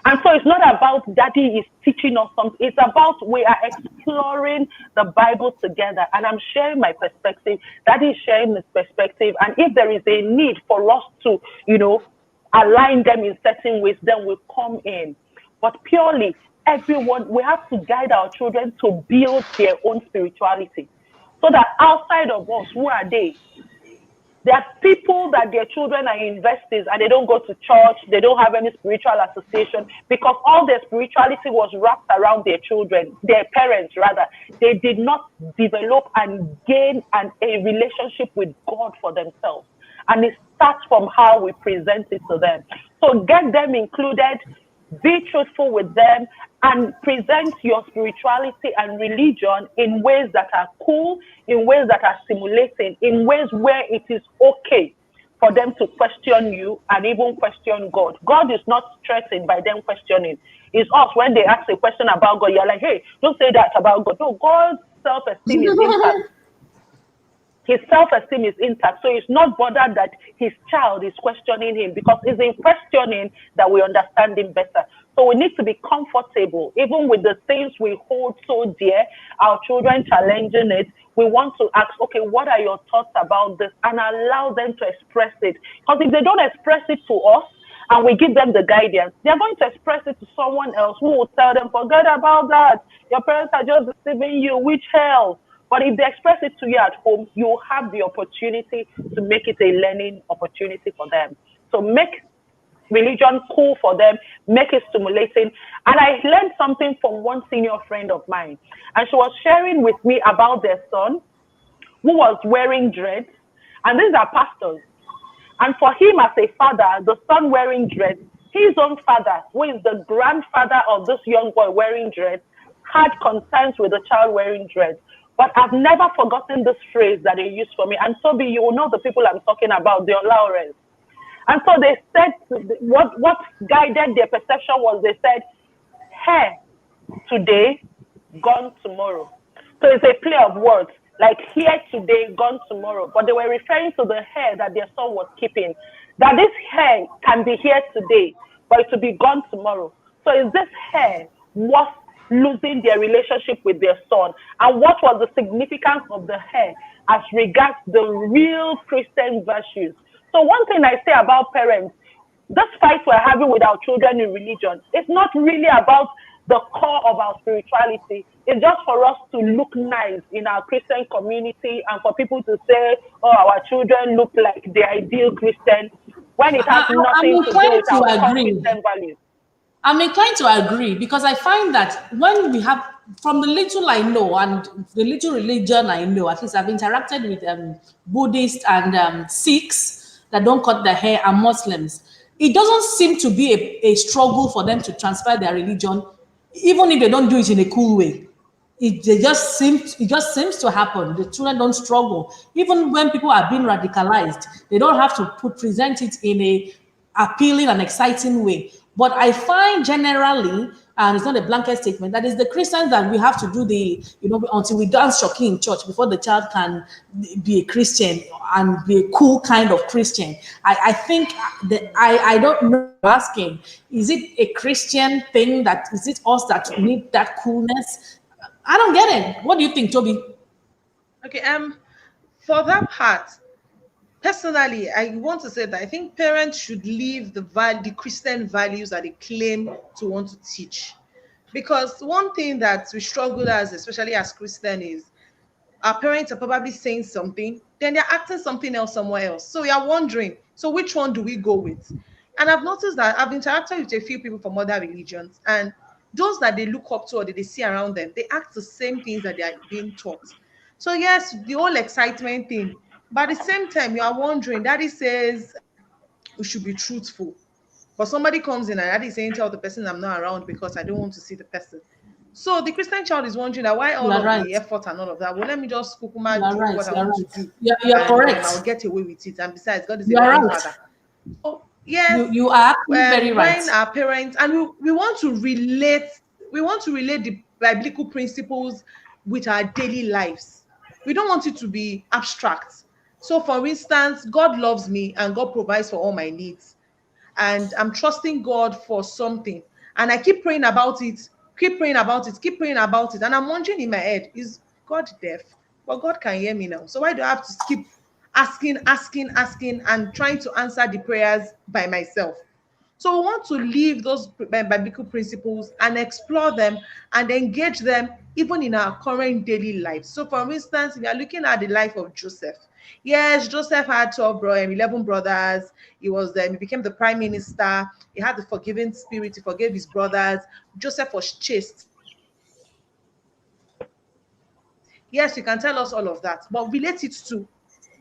And so it's not about daddy is teaching us something. It's about we are exploring the Bible together. And I'm sharing my perspective. Daddy is sharing his perspective. And if there is a need for us to, align them in certain ways, then we come in. But purely, everyone, we have to guide our children to build their own spirituality. So that outside of us, who are they? There are people that their children are investors and they don't go to church, they don't have any spiritual association because all their spirituality was wrapped around their children, their parents rather. They did not develop and gain a relationship with God for themselves. And it starts from how we present it to them. So get them included, be truthful with them, and present your spirituality and religion in ways that are cool, in ways that are stimulating, in ways where it is okay for them to question you and even question God. God is not threatened by them questioning. It's us when they ask a question about God, you're like, hey, don't say that about God. No, God's self-esteem is intact. His self-esteem is intact. So he's not bothered that his child is questioning him because it's in questioning that we understand him better. So we need to be comfortable, even with the things we hold so dear, our children challenging it. We want to ask, okay, what are your thoughts about this? And allow them to express it. Because if they don't express it to us, and we give them the guidance, they're going to express it to someone else who will tell them, forget about that. Your parents are just deceiving you, which hell? But if they express it to you at home, you have the opportunity to make it a learning opportunity for them. So make religion cool for them, make it stimulating. And I learned something from one senior friend of mine. And she was sharing with me about their son who was wearing dreads. And these are pastors. And for him as a father, the son wearing dreads, his own father, who is the grandfather of this young boy wearing dreads, had concerns with the child wearing dreads. But I've never forgotten this phrase that they used for me. And Toby, you will know the people I'm talking about, the Lawrence. And so they said, what guided their perception was they said, hair today, gone tomorrow. So it's a play of words, like here today, gone tomorrow. But they were referring to the hair that their son was keeping. That this hair can be here today, but it will be gone tomorrow. So is this hair worth losing their relationship with their son? And what was the significance of the hair as regards the real Christian virtues? So one thing I say about parents, this fight we're having with our children in religion, it's not really about the core of our spirituality. It's just for us to look nice in our Christian community and for people to say, oh, our children look like the ideal Christian, when it has nothing to do with our core Christian values. I'm inclined to agree because I find that when we have, from the little I know and the little religion I know, at least I've interacted with Buddhists and Sikhs that don't cut their hair and Muslims. It doesn't seem to be a struggle for them to transfer their religion, even if they don't do it in a cool way. It just seems to happen. The children don't struggle. Even when people are being radicalized, they don't have to present it in a appealing and exciting way. But I find generally, and it's not a blanket statement, that is the Christians that we have to do until we dance shocky in church before the child can be a Christian and be a cool kind of Christian. I think that I don't know, asking, is it a Christian thing is it us that need that coolness? I don't get it. What do you think, Toby? Okay, for that part, personally, I want to say that I think parents should leave the Christian values that they claim to want to teach. Because one thing that we struggle as, especially as Christian, is our parents are probably saying something, then they're acting something else somewhere else. So you're wondering, so which one do we go with? And I've noticed that I've interacted with a few people from other religions, and those that they look up to or that they see around them, they act the same things that they are being taught. So yes, the whole excitement thing, but at the same time, you are wondering. Daddy says we should be truthful, but somebody comes in and daddy is saying tell the person I'm not around because I don't want to see the person. So the Christian child is wondering that why You all are of right. the effort and all of that. Well, let me just You kukuma are do right. what I You are want to right. do, You are and then I'll correct. get away with it. And besides, God is a You are loving right. father. Oh yes, You are actually very right. when our parents and we want to relate, we want to relate the biblical principles with our daily lives. We don't want it to be abstract. So for instance, God loves me and God provides for all my needs, and I'm trusting God for something, and I keep praying about it, keep praying about it, keep praying about it, and I'm wondering in my head, is God deaf? But God can hear me now, so why do I have to keep asking and trying to answer the prayers by myself? So we want to leave those biblical principles and explore them and engage them even in our current daily life. So for instance, if you are looking at the life of Joseph, yes, Joseph had 11 brothers. He became the prime minister. He had the forgiving spirit. He forgave his brothers. Joseph was chaste. Yes, you can tell us all of that, but relate it to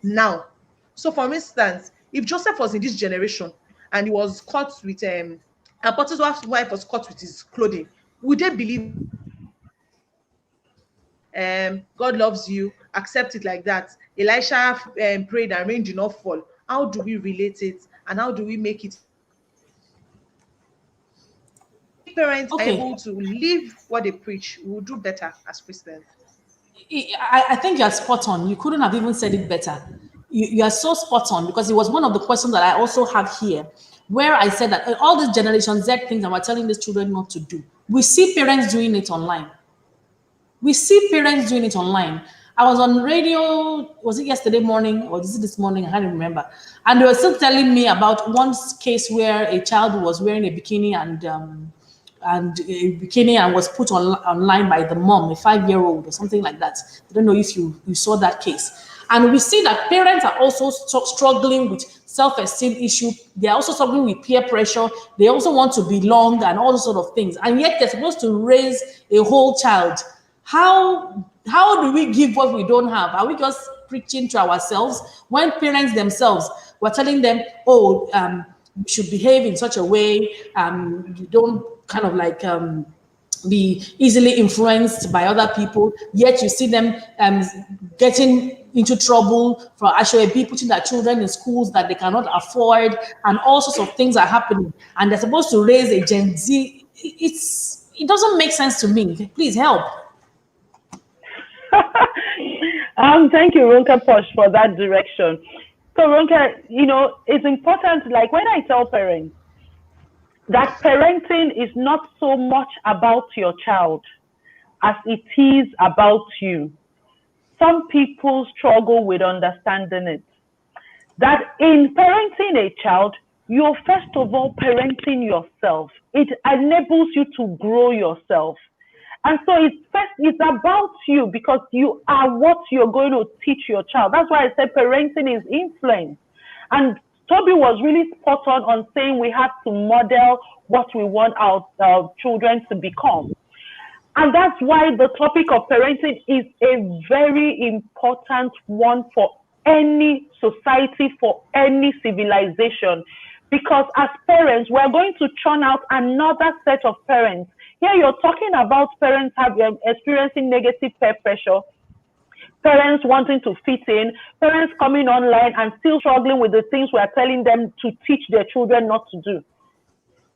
now. So for instance, if Joseph was in this generation and he was caught with and Potiphar's wife was caught with his clothing, would they believe God loves you, accept it like that? Elisha prayed and rain did not fall. How do we relate it and how do we make it? If parents are Okay. able to live what they preach, we will do better as Christians. I think you're spot on. You couldn't have even said it better. You are so spot on because it was one of the questions that I also have here, where I said that all these Generation Z things that we're telling these children not to do, we see parents doing it online. We see parents doing it online. I was on radio, was it yesterday morning or is it this morning? I can't remember. And they were still telling me about one case where a child was wearing a bikini and was put online by the mom, a 5-year-old or something like that. I don't know if you saw that case. And we see that parents are also struggling with self-esteem issue. They're also struggling with peer pressure. They also want to belong and all those sort of things. And yet they're supposed to raise a whole child. How do we give what we don't have? Are we just preaching to ourselves when parents themselves were telling them, oh, you should behave in such a way, you don't kind of like be easily influenced by other people, yet you see them getting into trouble for actually putting their children in schools that they cannot afford, and all sorts of things are happening, and they're supposed to raise a Gen Z. It doesn't make sense to me. Please help. Thank you, RonkePosh, for that direction. So, Ronke, it's important, like when I tell parents that parenting is not so much about your child as it is about you. Some people struggle with understanding it. That in parenting a child, you're first of all parenting yourself. It enables you to grow yourself. And so it's about you because you are what you're going to teach your child. That's why I said parenting is influence. And Toby was really spot on saying we have to model what we want our children to become. And that's why the topic of parenting is a very important one for any society, for any civilization. Because as parents, we're going to churn out another set of parents. Here you're talking about parents experiencing negative peer pressure, parents wanting to fit in, parents coming online and still struggling with the things we're telling them to teach their children not to do.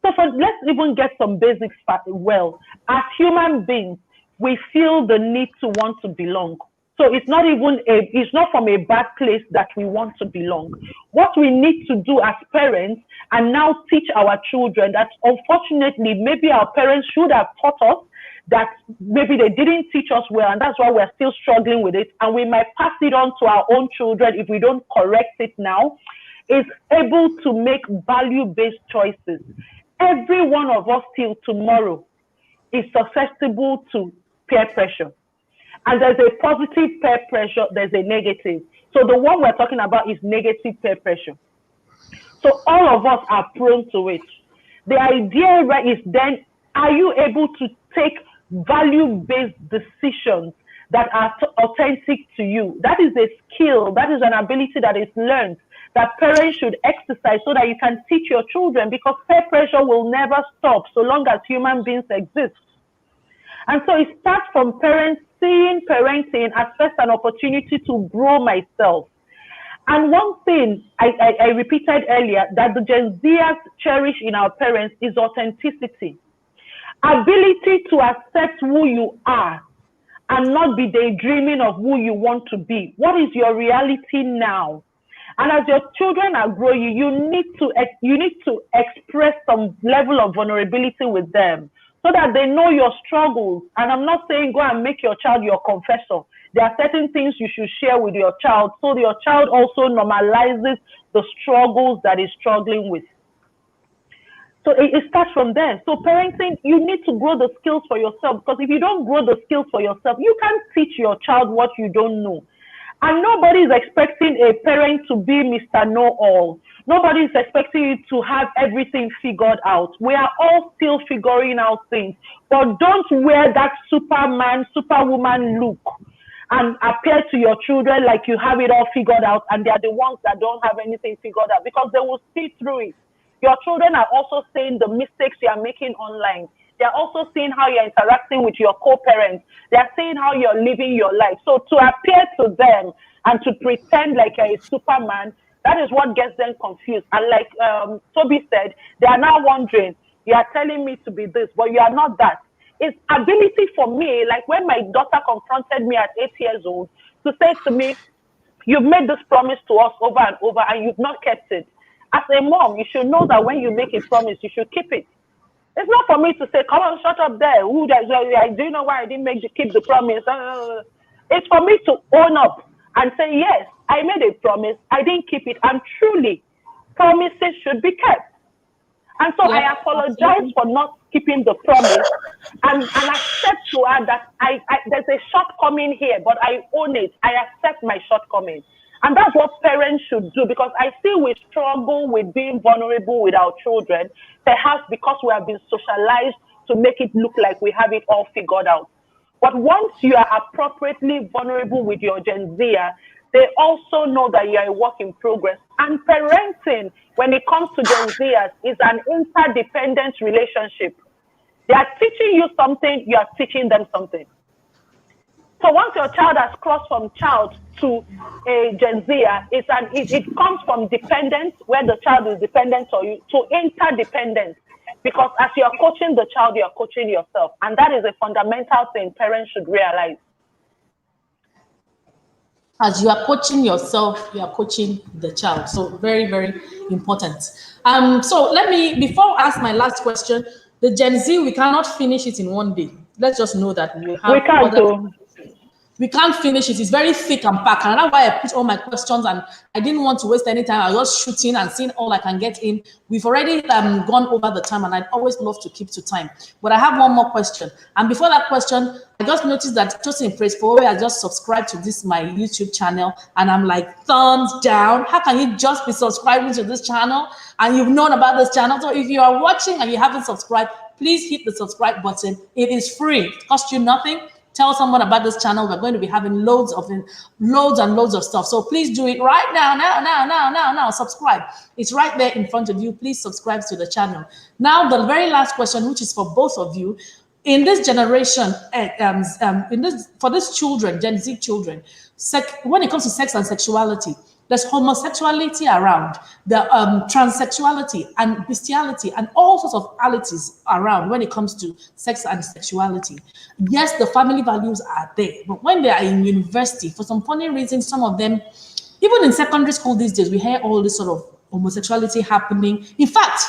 So let's even get some basics well. As human beings, we feel the need to want to belong. So it's not from a bad place that we want to belong. What we need to do as parents and now teach our children that unfortunately maybe our parents should have taught us, that maybe they didn't teach us well, and that's why we're still struggling with it, and we might pass it on to our own children if we don't correct it now, is able to make value-based choices. Every one of us till tomorrow is susceptible to peer pressure. And there's a positive peer pressure, there's a negative. So the one we're talking about is negative peer pressure. So all of us are prone to it. The idea, right, is then, are you able to take value-based decisions that are authentic to you? That is a skill, that is an ability that is learned, that parents should exercise so that you can teach your children, because peer pressure will never stop so long as human beings exist. And so it starts from parents seeing parenting as first an opportunity to grow myself. And one thing I repeated earlier that the Gen Zers cherish in our parents is authenticity. Ability to accept who you are and not be daydreaming of who you want to be. What is your reality now? And as your children are growing, you need to express some level of vulnerability with them so that they know your struggles. And I'm not saying go and make your child your confessor. There are certain things you should share with your child so your child also normalizes the struggles that he's struggling with. So it starts from there. So parenting, you need to grow the skills for yourself, because if you don't grow the skills for yourself, you can't teach your child what you don't know. And nobody is expecting a parent to be Mr. Know-all. Nobody is expecting you to have everything figured out. We are all still figuring out things. But don't wear that Superman, Superwoman look and appear to your children like you have it all figured out and they are the ones that don't have anything figured out, because they will see through it. Your children are also seeing the mistakes you are making online. They are also seeing how you're interacting with your co-parents. They are seeing how you're living your life. So to appear to them and to pretend like you're a Superman, that is what gets them confused. And like Toby said, they are now wondering, you are telling me to be this, but you are not that. It's ability for me, like when my daughter confronted me at 8 years old, to say to me, you've made this promise to us over and over and you've not kept it. As a mom, you should know that when you make a promise, you should keep it. It's not for me to say, come on, shut up there. Do you know why I didn't keep the promise? It's for me to own up and say, yes, I made a promise. I didn't keep it. And truly, promises should be kept. And so I apologize for not keeping the promise and accept to her that there's a shortcoming here, but I own it. I accept my shortcoming. And that's what parents should do, because I see we struggle with being vulnerable with our children, perhaps because we have been socialized to make it look like we have it all figured out. But once you are appropriately vulnerable with your Gen Zer, they also know that you are a work in progress. And parenting, when it comes to Gen Zers, is an interdependent relationship. They are teaching you something, you are teaching them something. So once your child has crossed from child to a Gen Zer, it comes from dependence, where the child is dependent on you, to interdependence. Because as you are coaching the child, you are coaching yourself. And that is a fundamental thing parents should realize. As you are coaching yourself, you are coaching the child. So very, very important. So let me, before I ask my last question, the Gen Z, we cannot finish it in one day. Let's just know that we can't finish it. It's very thick and packed. And that's why I put all my questions, and I didn't want to waste any time. I was just shooting and seeing all I can get in. We've already gone over the time, and I'd always love to keep to time. But I have one more question. And before that question, I just noticed that Tosin Praise for I just subscribed to this, my YouTube channel, and I'm like, thumbs down. How can you just be subscribing to this channel and you've known about this channel? So if you are watching and you haven't subscribed, please hit the subscribe button. It is free. It costs you nothing. Tell someone about this channel. We're going to be having loads and loads of stuff. So please do it right now. Subscribe. It's right there in front of you. Please subscribe to the channel. Now, the very last question, which is for both of you. In this generation, for these children, Gen Z children, when it comes to sex and sexuality, there's homosexuality around, the transsexuality and bestiality and all sorts of alities around when it comes to sex and sexuality. Yes, the family values are there, but when they are in university, for some funny reason, some of them, even in secondary school these days, we hear all this sort of homosexuality happening. In fact,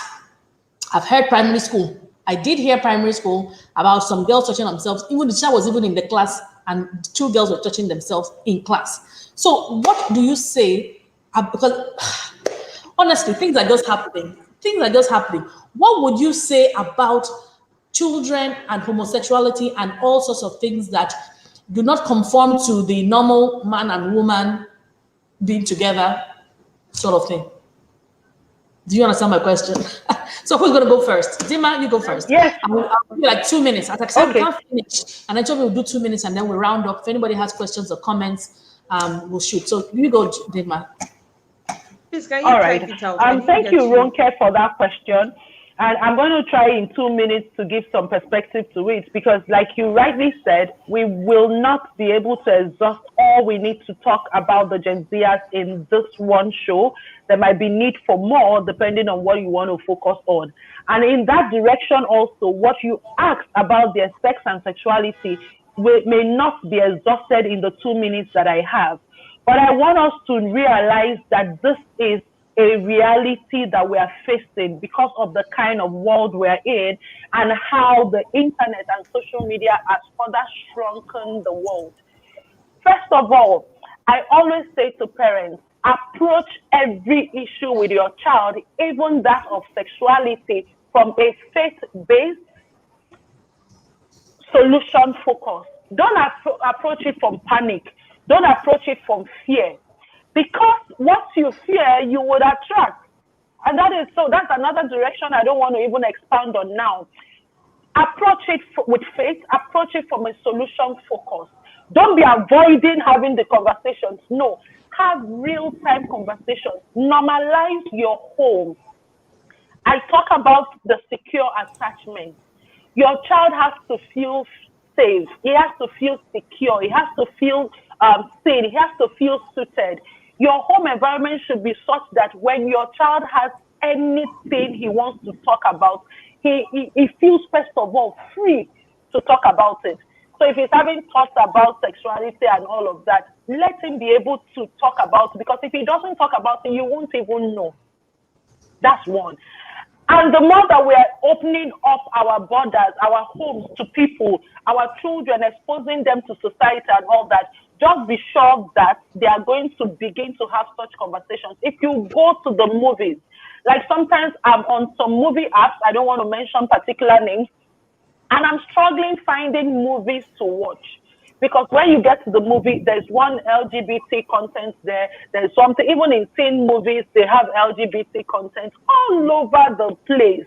I've heard primary school. I did hear primary school about some girls touching themselves. Even the child was even in the class, and two girls were touching themselves in class. So what do you say? Because honestly, things are just happening. What would you say about children and homosexuality and all sorts of things that Do not conform to the normal man and woman being together sort of thing. Do you understand my question? So who's going to go first? Dima, you go first. Yes. I'll give you like 2 minutes. As I said, Okay. we can't finish. And I told me we'll do 2 minutes and then we'll round up. If anybody has questions or comments, we'll shoot. So you go, Dima. Please, can you All type right. it out? I didn't Thank get you, Ronke, for that question. And I'm going to try in 2 minutes to give some perspective to it, because like you rightly said, we will not be able to exhaust all we need to talk about the Gen Zers in this one show. There might be need for more depending on what you want to focus on. And in that direction also, what you asked about their sex and sexuality may not be exhausted in the 2 minutes that I have. But I want us to realize that this is a reality that we are facing because of the kind of world we're in and how the internet and social media has further shrunken the world. First of all, I always say to parents, approach every issue with your child, even that of sexuality, from a faith-based, solution focus. Don't approach it from panic. Don't approach it from fear. Because what you fear, you would attract. And that's another direction I don't want to even expand on now. Approach it with faith. Approach it from a solution focus. Don't be avoiding having the conversations. No. Have real-time conversations. Normalize your home. I talk about the secure attachment. Your child has to feel safe. He has to feel secure. He has to feel seen. He has to feel suited. Your home environment should be such that when your child has anything he wants to talk about, he feels, first of all, free to talk about it. So if he's having thoughts about sexuality and all of that, let him be able to talk about it, because if he doesn't talk about it, you won't even know. That's one. And the more that we are opening up our borders, our homes to people, our children, exposing them to society and all that, just be sure that they are going to begin to have such conversations. If you go to the movies, like sometimes I'm on some movie apps, I don't want to mention particular names, and I'm struggling finding movies to watch. Because when you get to the movie, there's one LGBT content there. There's something, even in teen movies, they have LGBT content all over the place.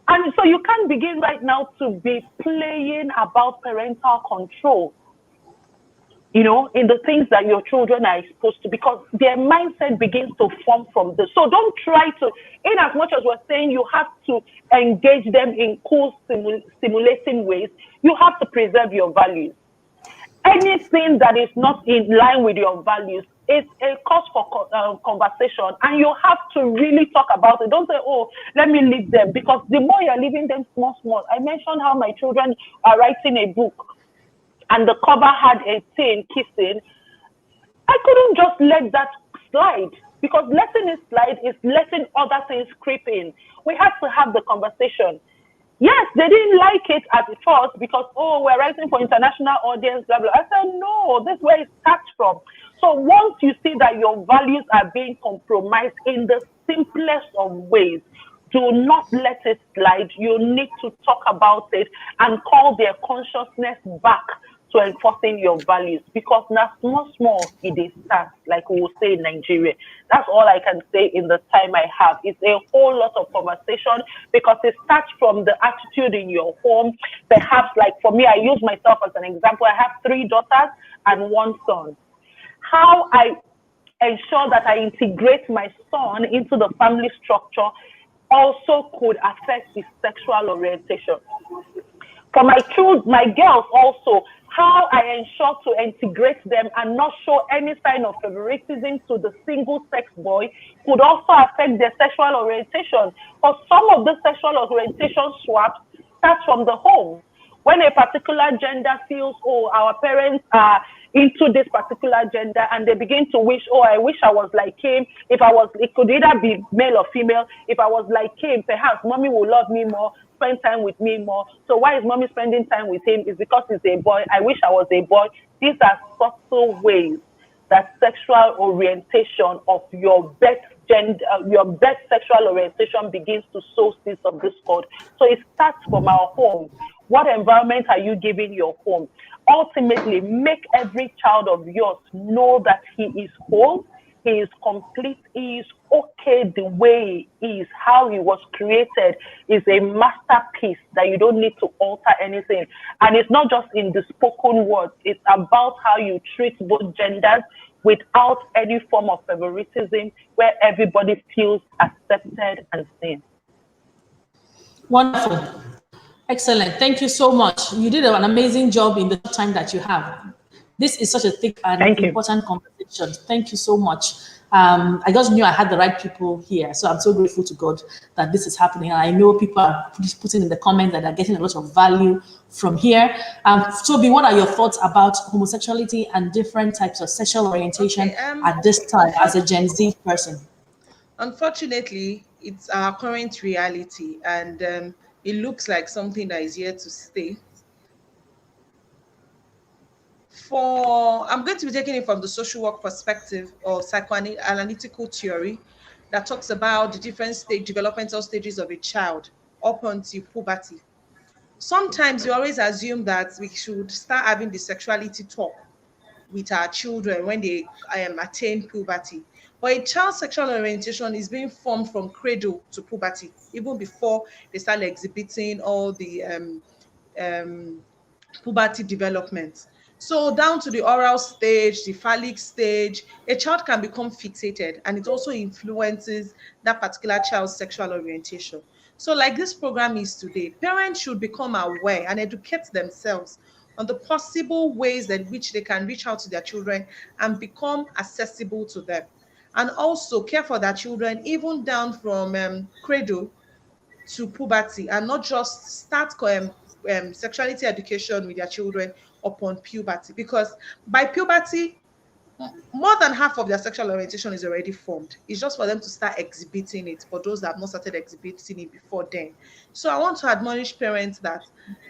And so you can't begin right now to be playing about parental control, you know, in the things that your children are exposed to, because their mindset begins to form from this. So don't try to, in as much as we're saying you have to engage them in cool, stimulating ways, you have to preserve your values. Anything that is not in line with your values is a cause for conversation, and you have to really talk about it. Don't say, oh, let me leave them, because the more you're leaving them small. I mentioned how my children are writing a book and the cover had a teen kissing. I couldn't just let that slide, because letting it slide is letting other things creep in. We have to have the conversation. Yes, they didn't like it at first because, oh, we're writing for international audience, blah, blah. I said, no, this is where it starts from. So once you see that your values are being compromised in the simplest of ways, do not let it slide. You need to talk about it and call their consciousness back to enforcing your values, because now small it is starts, like we will say in Nigeria. That's all I can say in the time I have. It's a whole lot of conversation, because it starts from the attitude in your home. Perhaps, like for me, I use myself as an example. I have 3 daughters and 1 son. How I ensure that I integrate my son into the family structure also could affect his sexual orientation. For my girls also, how I ensure to integrate them and not show any sign of favoritism to the single-sex boy could also affect their sexual orientation. But some of the sexual orientation swaps start from the home. When a particular gender feels, oh, our parents are into this particular gender, and they begin to wish, oh, I wish I was like him. It could either be male or female. If I was like him, perhaps mommy will love me more, spend time with me more. So why is mommy spending time with him? It's because he's a boy. I wish I was a boy. These are subtle ways that sexual orientation of your birth gender, your birth sexual orientation begins to sow seeds of discord. So it starts from our home. What environment are you giving your home? Ultimately, make every child of yours know that he is whole, he is complete, he is okay the way he is, how he was created is a masterpiece that you don't need to alter anything. And it's not just in the spoken words, it's about how you treat both genders without any form of favoritism, where everybody feels accepted and seen. Wonderful. Excellent. Thank you so much. You did an amazing job in the time that you have. This is such a thick and important conversation. Thank you so much. I just knew I had the right people here. So I'm so grateful to God that this is happening. And I know people are putting in the comments that they're getting a lot of value from here. Toby, what are your thoughts about homosexuality and different types of sexual orientation at this time as a Gen Z person? Unfortunately, it's our current reality, and it looks like something that is here to stay. I'm going to be taking it from the social work perspective or psychoanalytical theory that talks about the different developmental stages of a child up until puberty. Sometimes we always assume that we should start having the sexuality talk with our children when they attain puberty. But a child's sexual orientation is being formed from cradle to puberty, even before they start exhibiting all the puberty development. So down to the oral stage, the phallic stage, a child can become fixated, and it also influences that particular child's sexual orientation. So like this program is today, parents should become aware and educate themselves on the possible ways in which they can reach out to their children and become accessible to them. And also care for their children even down from cradle to puberty, and not just start sexuality education with their children upon puberty, because by puberty, more than half of their sexual orientation is already formed. It's just for them to start exhibiting it, for those that have not started exhibiting it before then. So I want to admonish parents that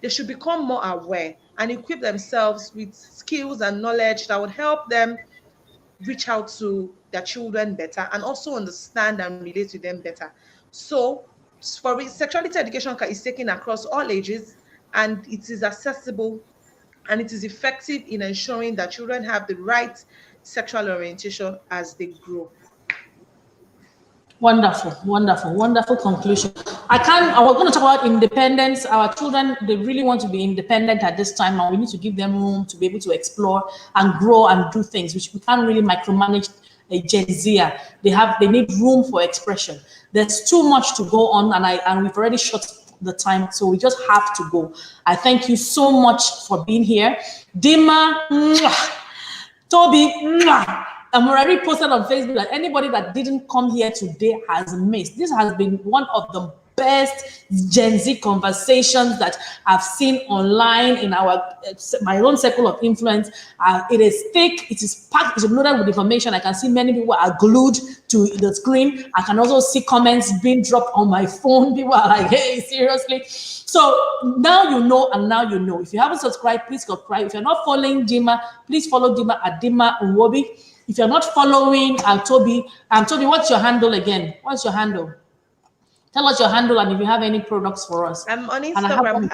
they should become more aware and equip themselves with skills and knowledge that would help them reach out to their children better and also understand and relate to them better. So for sexuality education is taken across all ages, and it is accessible, and it is effective in ensuring that children have the right sexual orientation as they grow. Wonderful, wonderful, wonderful conclusion. I was going to talk about independence. Our children, they really want to be independent at this time, and we need to give them room to be able to explore and grow and do things, which we can't really micromanage a Gen Zer. They need room for expression. There's too much to go on, and we've already shot the time, so we just have to go. I thank you so much for being here. Dima, Toby, I'm already posted on Facebook that anybody that didn't come here today has missed. This has been one of the best Gen Z conversations that I've seen online in my own circle of influence. It is thick, it is packed, it's loaded with information. I can see many people are glued to the screen. I can also see comments being dropped on my phone. People are like, hey, seriously? So now you know, and now you know. If you haven't subscribed, please subscribe. If you're not following Dima, please follow Dima at Dima Nwobi. If you're not following Toby, what's your handle again? What's your handle? Tell us your handle and if you have any products for us. I'm on Instagram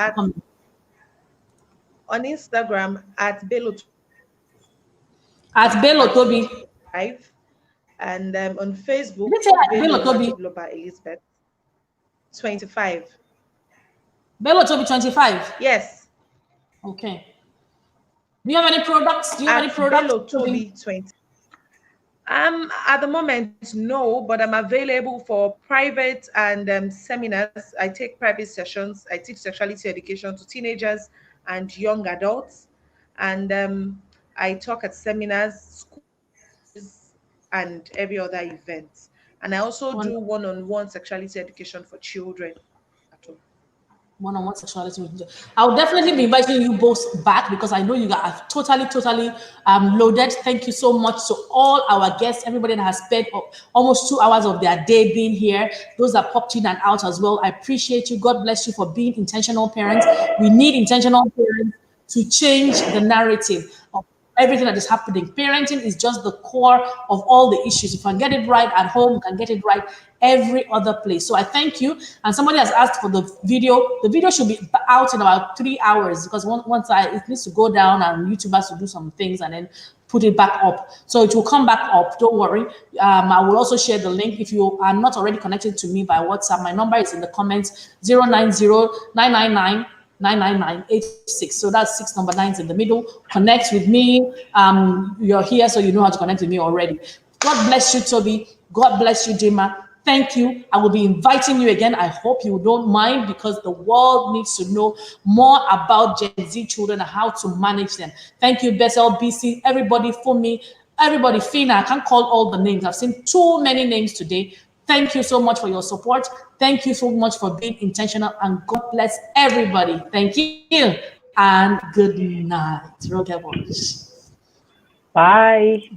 at Bello. At Bello Toby. And on Facebook, Bello Toby Elizabeth 25. Bello Toby 25. Yes. Okay. Do you have any products? Bello Toby 20. At the moment, no, but I'm available for private and seminars. I take private sessions. I teach sexuality education to teenagers and young adults. And I talk at seminars, schools, and every other event. And I also do one-on-one sexuality education for children. One-on-one sexuality. I'll definitely be inviting you both back because I know you guys are totally loaded. Thank you so much to all our guests, everybody that has spent almost 2 hours of their day being here, those that popped in and out as well. I appreciate you. God bless you for being intentional parents. We need intentional parents to change the narrative of everything that is happening. Parenting is just the core of all the issues. If you can get it right at home, you can get it right every other place. So I thank you. And somebody has asked for the video. The video should be out in about 3 hours because once it needs to go down and YouTube has to do some things and then put it back up. So it will come back up. Don't worry. I will also share the link. If you are not already connected to me by WhatsApp, my number is in the comments, 090-999-99986. So that's 6 number 9s in the middle. Connect with me. You're here, so you know how to connect with me already. God bless you, Toby. God bless you, Dima. Thank you. I will be inviting you again. I hope you don't mind because the world needs to know more about Gen Z children and how to manage them. Thank you, Bessel, BC, everybody for me, everybody, Fina. I can't call all the names. I've seen too many names today. Thank you so much for your support. Thank you so much for being intentional, and God bless everybody. Thank you and good night. RonkePosh. Bye.